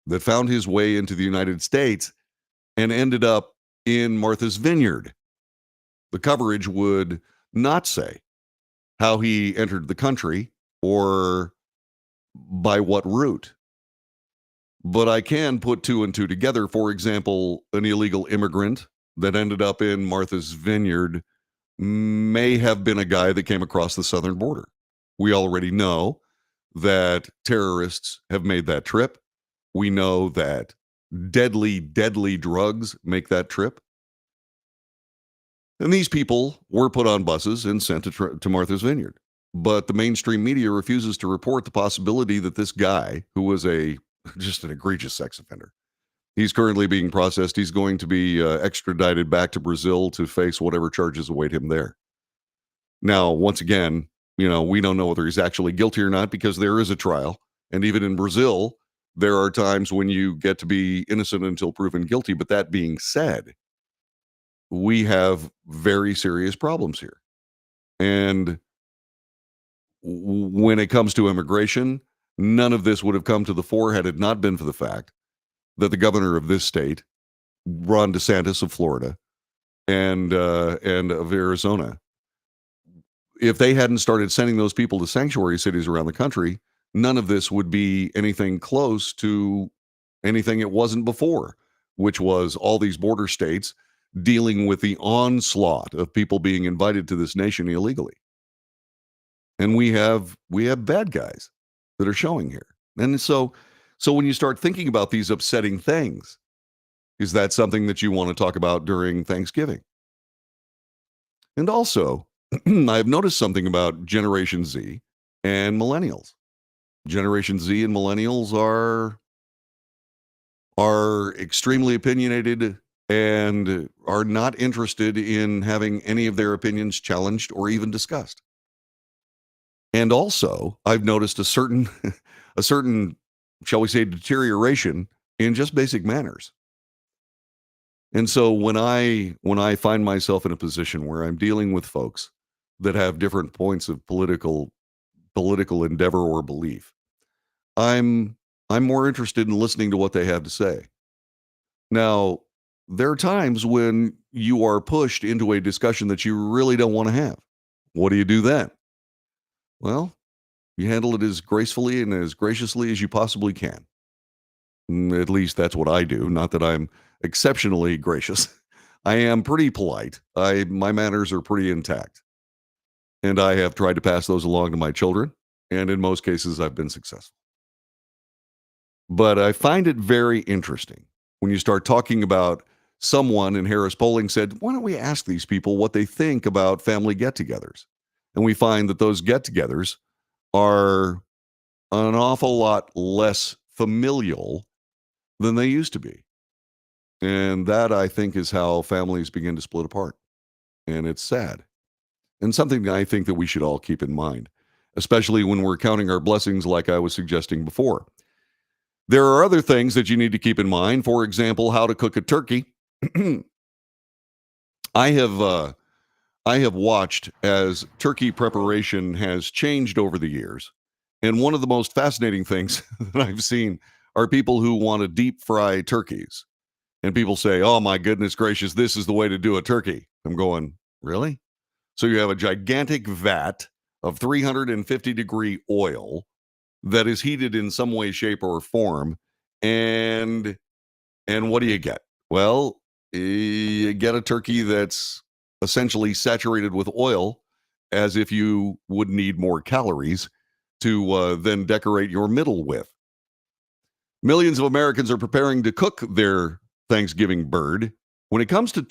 that found his way into the United States and ended up in Martha's Vineyard. The coverage would not say how he entered the country or by what route. But I can put two and two together. For example, an illegal immigrant that ended up in Martha's Vineyard may have been a guy that came across the southern border. We already know that terrorists have made that trip. We know that deadly drugs make that trip. And these people were put on buses and sent to Martha's Vineyard. But the mainstream media refuses to report the possibility that this guy, who was just an egregious sex offender, he's currently being processed. He's going to be extradited back to Brazil to face whatever charges await him there. Now, once again, we don't know whether he's actually guilty or not because there is a trial. And even in Brazil, there are times when you get to be innocent until proven guilty. But that being said, we have very serious problems here. And when it comes to immigration, none of this would have come to the fore had it not been for the fact that the governor of this state, Ron DeSantis of Florida, and of Arizona, if they hadn't started sending those people to sanctuary cities around the country, none of this would be anything close to anything it wasn't before, which was all these border states dealing with the onslaught of people being invited to this nation illegally. And we have bad guys that are showing here. And so when you start thinking about these upsetting things, is that something that you want to talk about during Thanksgiving? And also, I've noticed something about Generation Z and millennials. Generation Z and millennials are extremely opinionated and are not interested in having any of their opinions challenged or even discussed. And also, I've noticed a certain, shall we say, deterioration in just basic manners. And so when I find myself in a position where I'm dealing with folks that have different points of political endeavor or belief, I'm more interested in listening to what they have to say. Now, there are times when you are pushed into a discussion that you really don't want to have. What do you do then? Well, you handle it as gracefully and as graciously as you possibly can. At least that's what I do. Not that I'm exceptionally gracious. I am pretty polite. My manners are pretty intact. And I have tried to pass those along to my children. And in most cases, I've been successful. But I find it very interesting when you start talking about someone, and Harris Polling said, why don't we ask these people what they think about family get-togethers? And we find that those get-togethers are an awful lot less familial than they used to be. And that, I think, is how families begin to split apart. And it's sad. And something I think that we should all keep in mind, especially when we're counting our blessings like I was suggesting before. There are other things that you need to keep in mind. For example, how to cook a turkey. I have watched as turkey preparation has changed over the years. And one of the most fascinating things that I've seen are people who want to deep fry turkeys. And people say, oh my goodness gracious, this is the way to do a turkey. I'm going, really? So you have a gigantic vat of 350-degree oil that is heated in some way, shape, or form. And what do you get? Well, you get a turkey that's essentially saturated with oil, as if you would need more calories to then decorate your middle with. Millions of Americans are preparing to cook their Thanksgiving bird. When it comes to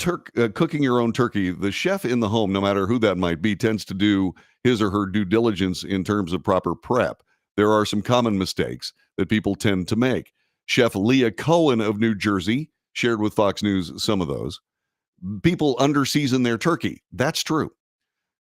cooking your own turkey, the chef in the home, no matter who that might be, tends to do his or her due diligence in terms of proper prep. There are some common mistakes that people tend to make. Chef Leah Cohen of New Jersey shared with Fox News some of those. People under-season their turkey. That's true.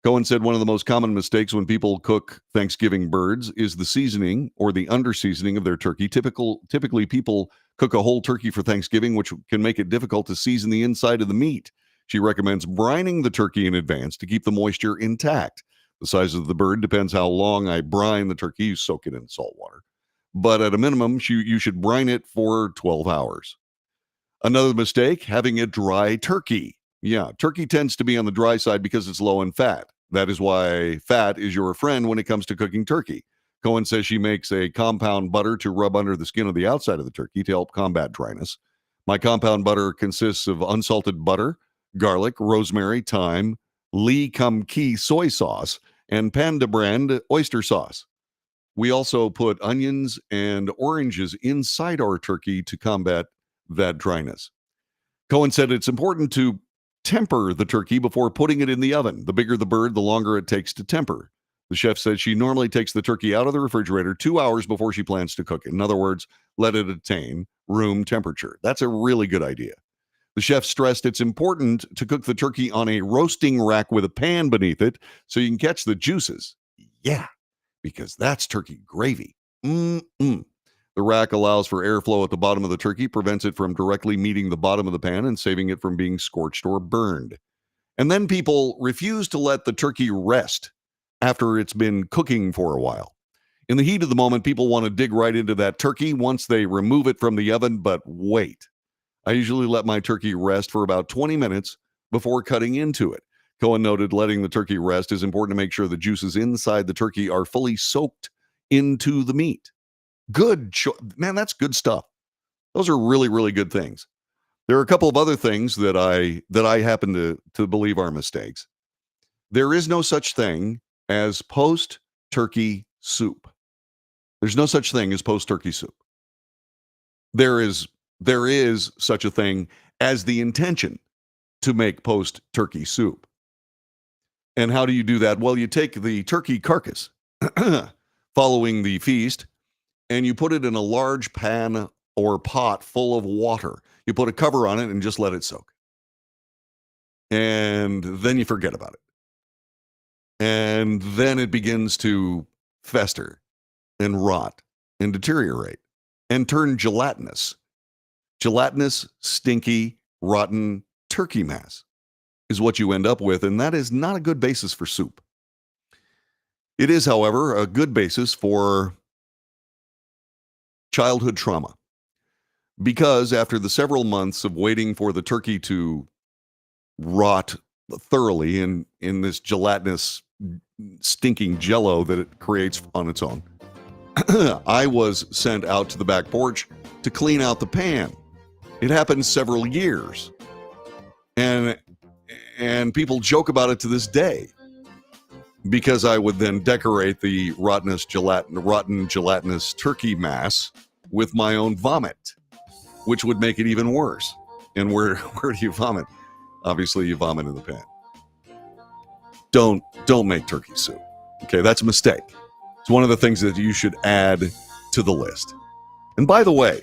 Cohen said one of the most common mistakes when people cook Thanksgiving birds is the seasoning or the under-seasoning of their turkey. Typically, people cook a whole turkey for Thanksgiving, which can make it difficult to season the inside of the meat. She recommends brining the turkey in advance to keep the moisture intact. The size of the bird depends how long I brine the turkey. You soak it in salt water. But at a minimum, you should brine it for 12 hours. Another mistake, having a dry turkey. Yeah, turkey tends to be on the dry side because it's low in fat. That is why fat is your friend when it comes to cooking turkey. Cohen says she makes a compound butter to rub under the skin of the outside of the turkey to help combat dryness. My compound butter consists of unsalted butter, garlic, rosemary, thyme, Lee Kum Kee soy sauce, and Panda brand oyster sauce. We also put onions and oranges inside our turkey to combat that dryness. Cohen said it's important to temper the turkey before putting it in the oven. The bigger the bird, the longer it takes to temper. The chef said she normally takes the turkey out of the refrigerator 2 hours before she plans to cook it. In other words, let it attain room temperature. That's a really good idea. The chef stressed it's important to cook the turkey on a roasting rack with a pan beneath it so you can catch the juices. Yeah, because that's turkey gravy. The rack allows for airflow at the bottom of the turkey, prevents it from directly meeting the bottom of the pan and saving it from being scorched or burned. And then people refuse to let the turkey rest after it's been cooking for a while. In the heat of the moment, people want to dig right into that turkey once they remove it from the oven, but wait. I usually let my turkey rest for about 20 minutes before cutting into it. Cohen noted letting the turkey rest is important to make sure the juices inside the turkey are fully soaked into the meat. Good. Man, that's good stuff. Those are really, really good things. There are a couple of other things that I happen to believe are mistakes. There is no such thing as post-turkey soup. There's no such thing as post-turkey soup. There is such a thing as the intention to make post-turkey soup. And how do you do that? Well, you take the turkey carcass following the feast, and you put it in a large pan or pot full of water. You put a cover on it and just let it soak. And then you forget about it. And then it begins to fester and rot and deteriorate and turn gelatinous. Gelatinous, stinky, rotten turkey mass is what you end up with, and that is not a good basis for soup. It is, however, a good basis for childhood trauma, because after the several months of waiting for the turkey to rot thoroughly in this gelatinous, stinking jello that it creates on its own, I was sent out to the back porch to clean out the pan. It happened several years, and people joke about it to this day, because I would then decorate the rotten gelatinous turkey mass with my own vomit, which would make it even worse. And where do you vomit? Obviously, you vomit in the pan. Don't make turkey soup. Okay, that's a mistake. It's one of the things that you should add to the list. And by the way,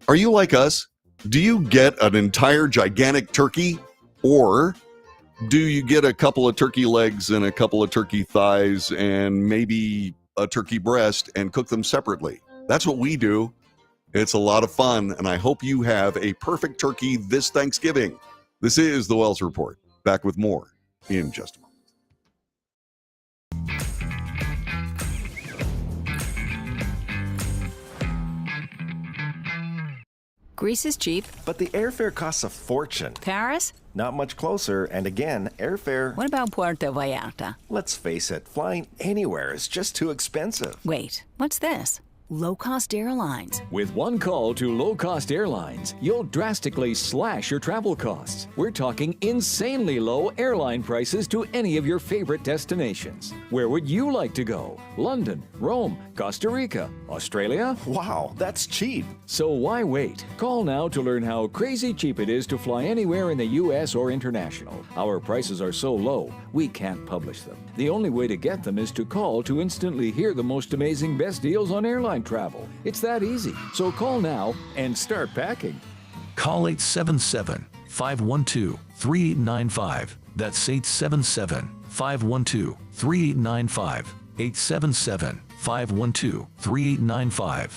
are you like us? Do you get an entire gigantic turkey, or do you get a couple of turkey legs and a couple of turkey thighs and maybe a turkey breast and cook them separately? That's what we do. It's a lot of fun, and I hope you have a perfect turkey this Thanksgiving. This is The Wells Report. Back with more in just a moment. Greece is cheap. But the airfare costs a fortune. Paris? Not much closer, and again, airfare... What about Puerto Vallarta? Let's face it, flying anywhere is just too expensive. Wait, what's this? Low-cost airlines. With one call to low-cost airlines, you'll drastically slash your travel costs. We're talking insanely low airline prices to any of your favorite destinations. Where would you like to go? London, Rome, Costa Rica, Australia? Wow, that's cheap. So why wait? Call now to learn how crazy cheap it is to fly anywhere in the U.S. or international. Our prices are so low, we can't publish them. The only way to get them is to call to instantly hear the most amazing best deals on airline travel. It's that easy. So call now and start packing. Call 877-512-3895. That's 877-512-3895. 877-512-3895.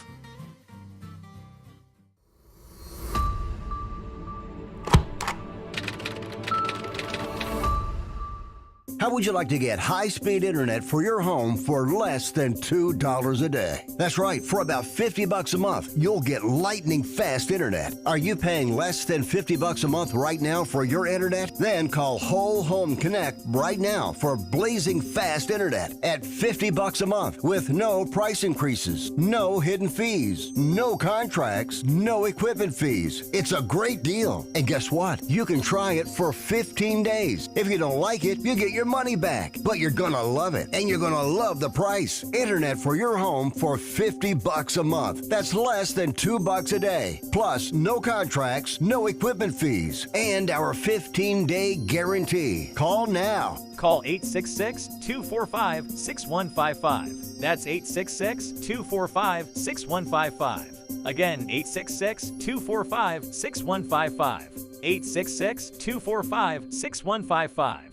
How would you like to get high-speed internet for your home for less than $2 a day? That's right, for about $50 a month, you'll get lightning-fast internet. Are you paying less than $50 a month right now for your internet? Then call Whole Home Connect right now for blazing fast internet at $50 a month with no price increases, no hidden fees, no contracts, no equipment fees. It's a great deal. And guess what? You can try it for 15 days. If you don't like it, you get your money back, but you're gonna love it, and you're gonna love the price. Internet for your home for $50 a month. That's less than $2 a day. Plus, no contracts, no equipment fees, and our 15-day guarantee. Call now. Call 866-245-6155. That's 866-245-6155. Again, 866-245-6155. 866-245-6155.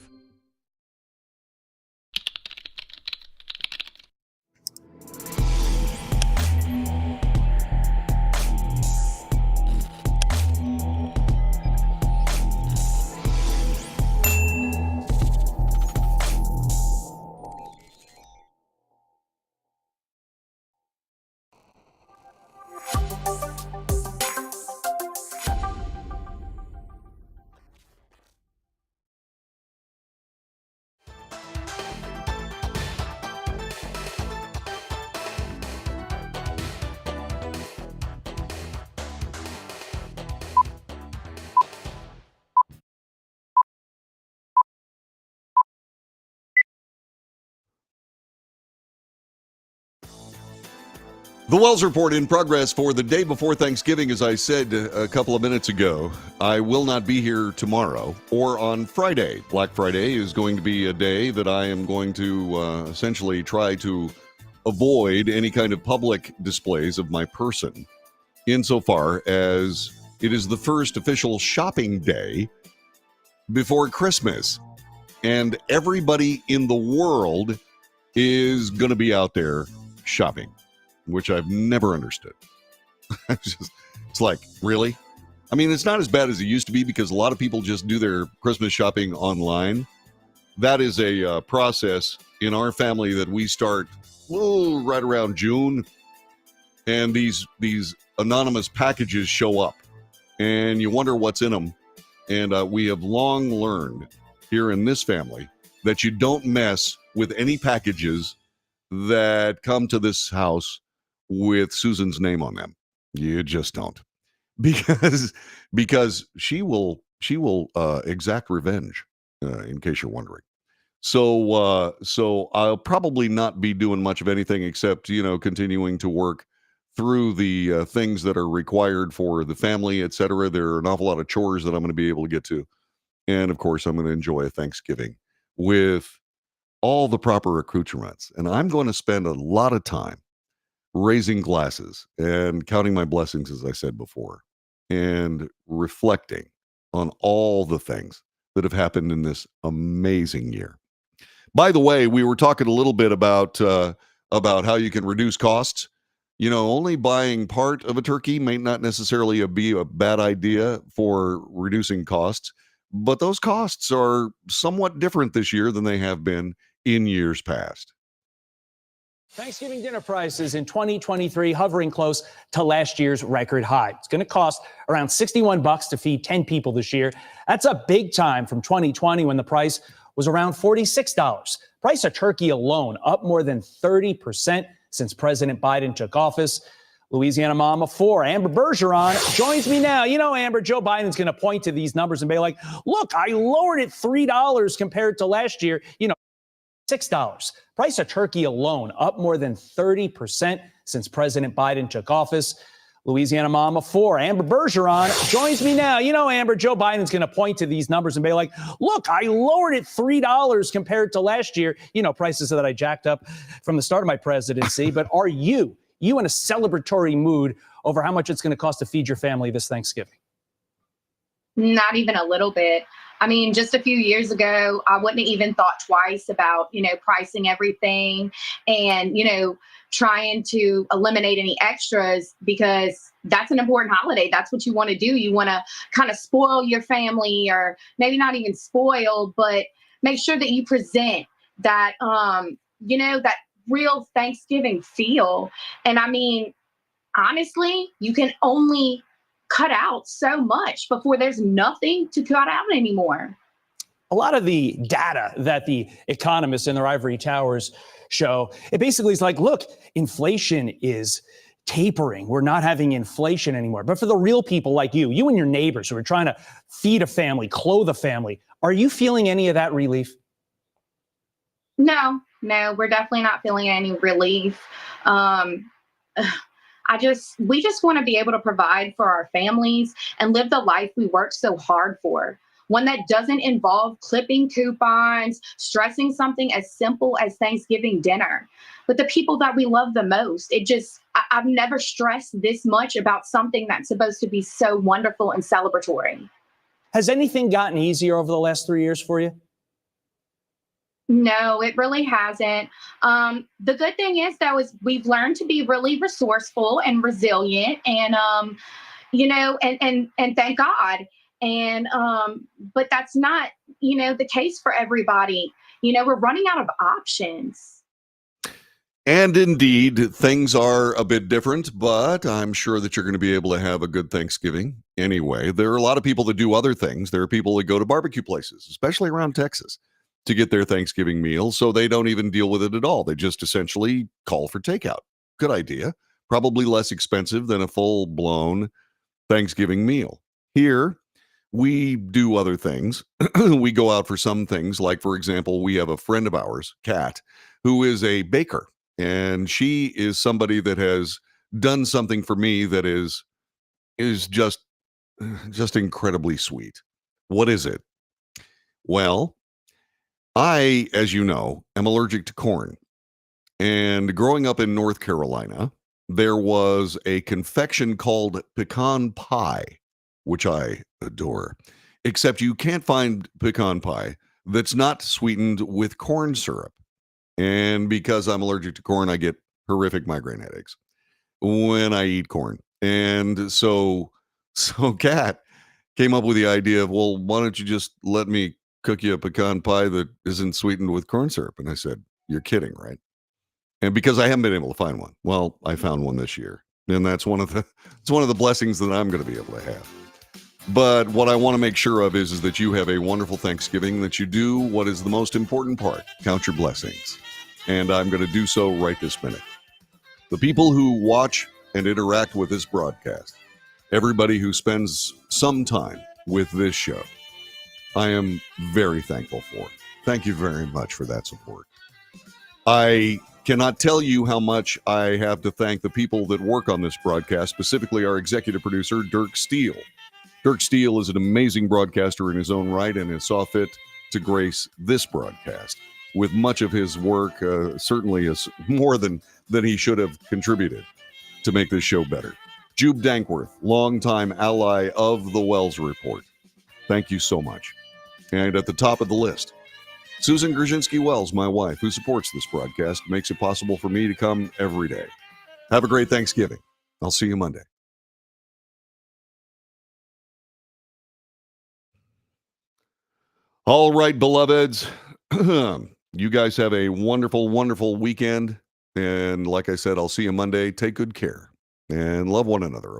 The Wells Report in progress for the day before Thanksgiving. As I said a couple of minutes ago, I will not be here tomorrow or on Friday. Black Friday is going to be a day that I am going to essentially try to avoid any kind of public displays of my person, insofar as it is the first official shopping day before Christmas. And everybody in the world is going to be out there shopping, which I've never understood. It's like, really? I mean, it's not as bad as it used to be because a lot of people just do their Christmas shopping online. That is a process in our family that we start right around June. And these anonymous packages show up and you wonder what's in them. And we have long learned here in this family that you don't mess with any packages that come to this house with Susan's name on them. You just don't, because she will exact revenge, in case you're wondering. So I'll probably not be doing much of anything except, continuing to work through the things that are required for the family, etc. There are an awful lot of chores that I'm going to be able to get to. And of course, I'm going to enjoy a Thanksgiving with all the proper accoutrements. And I'm going to spend a lot of time raising glasses and counting my blessings, as I said before, and reflecting on all the things that have happened in this amazing year. By the way, we were talking a little bit about how you can reduce costs. You know, only buying part of a turkey may not necessarily be a bad idea for reducing costs, but those costs are somewhat different this year than they have been in years past. Thanksgiving dinner prices in 2023 hovering close to last year's record high. It's going to cost around $61 to feed 10 people this year. That's a big time from 2020 when the price was around $46. Price of turkey alone up more than 30% since President Biden took office. Louisiana Mama 4, Amber Bergeron, joins me now. You know, Amber, Joe Biden's going to point to these numbers and be like, look, I lowered it $3 compared to last year. You know, $6. Price of turkey alone up more than 30% since President Biden took office. Louisiana Mama 4, Amber Bergeron, joins me now. You know, Amber, Joe Biden's going to point to these numbers and be like, look, I lowered it $3 compared to last year. You know, prices that I jacked up from the start of my presidency. But are you in a celebratory mood over how much it's going to cost to feed your family this Thanksgiving? Not even a little bit. I mean, just a few years ago, I wouldn't have even thought twice about, pricing everything and, trying to eliminate any extras because that's an important holiday. That's what you want to do. You want to kind of spoil your family, or maybe not even spoil, but make sure that you present that, that real Thanksgiving feel. And I mean, honestly, you can only cut out so much before there's nothing to cut out anymore. A lot of the data that the economists in their ivory towers show, it basically is like, look, inflation is tapering. We're not having inflation anymore. But for the real people like you and your neighbors who are trying to feed a family, clothe a family, are you feeling any of that relief? No, we're definitely not feeling any relief. We just want to be able to provide for our families and live the life we work so hard for. One that doesn't involve clipping coupons, stressing something as simple as Thanksgiving dinner. With the people that we love the most, I've never stressed this much about something that's supposed to be so wonderful and celebratory. Has anything gotten easier over the last 3 years for you? No, it really hasn't. The good thing is, though, is we've learned to be really resourceful and resilient, and and thank God. And but that's not, the case for everybody. We're running out of options. And indeed, things are a bit different, but I'm sure that you're going to be able to have a good Thanksgiving anyway. There are a lot of people that do other things. There are people that go to barbecue places, especially around Texas, to get their Thanksgiving meal, so they don't even deal with it at all. They just essentially call for takeout. Good idea. Probably less expensive than a full-blown Thanksgiving meal. Here, we do other things. We go out for some things, like, for example, we have a friend of ours, Kat, who is a baker, and she is somebody that has done something for me that is just incredibly sweet. What is it? Well, I, as you know, am allergic to corn. And growing up in North Carolina, there was a confection called pecan pie, which I adore. Except you can't find pecan pie that's not sweetened with corn syrup. And because I'm allergic to corn, I get horrific migraine headaches when I eat corn. And so Kat came up with the idea of, well, why don't you just let me cook you a pecan pie that isn't sweetened with corn syrup? And I said, you're kidding, right? And because I haven't been able to find one, well, I found one this year, and that's one of the blessings that I'm going to be able to have. But what I want to make sure of is that you have a wonderful Thanksgiving, that you do what is the most important part: count your blessings. And I'm going to do so right this minute. The people who watch and interact with this broadcast, everybody who spends some time with this show, I am very thankful for. Thank you very much for that support. I cannot tell you how much I have to thank the people that work on this broadcast, specifically our executive producer, Dirk Steele. Dirk Steele is an amazing broadcaster in his own right and has saw fit to grace this broadcast with much of his work, certainly is more than that he should have contributed to make this show better. Jube Dankworth, longtime ally of the Wells Report. Thank you so much. And at the top of the list, Susan Grzinski-Wells, my wife, who supports this broadcast, makes it possible for me to come every day. Have a great Thanksgiving. I'll see you Monday. All right, beloveds. You guys have a wonderful, wonderful weekend. And like I said, I'll see you Monday. Take good care and love one another.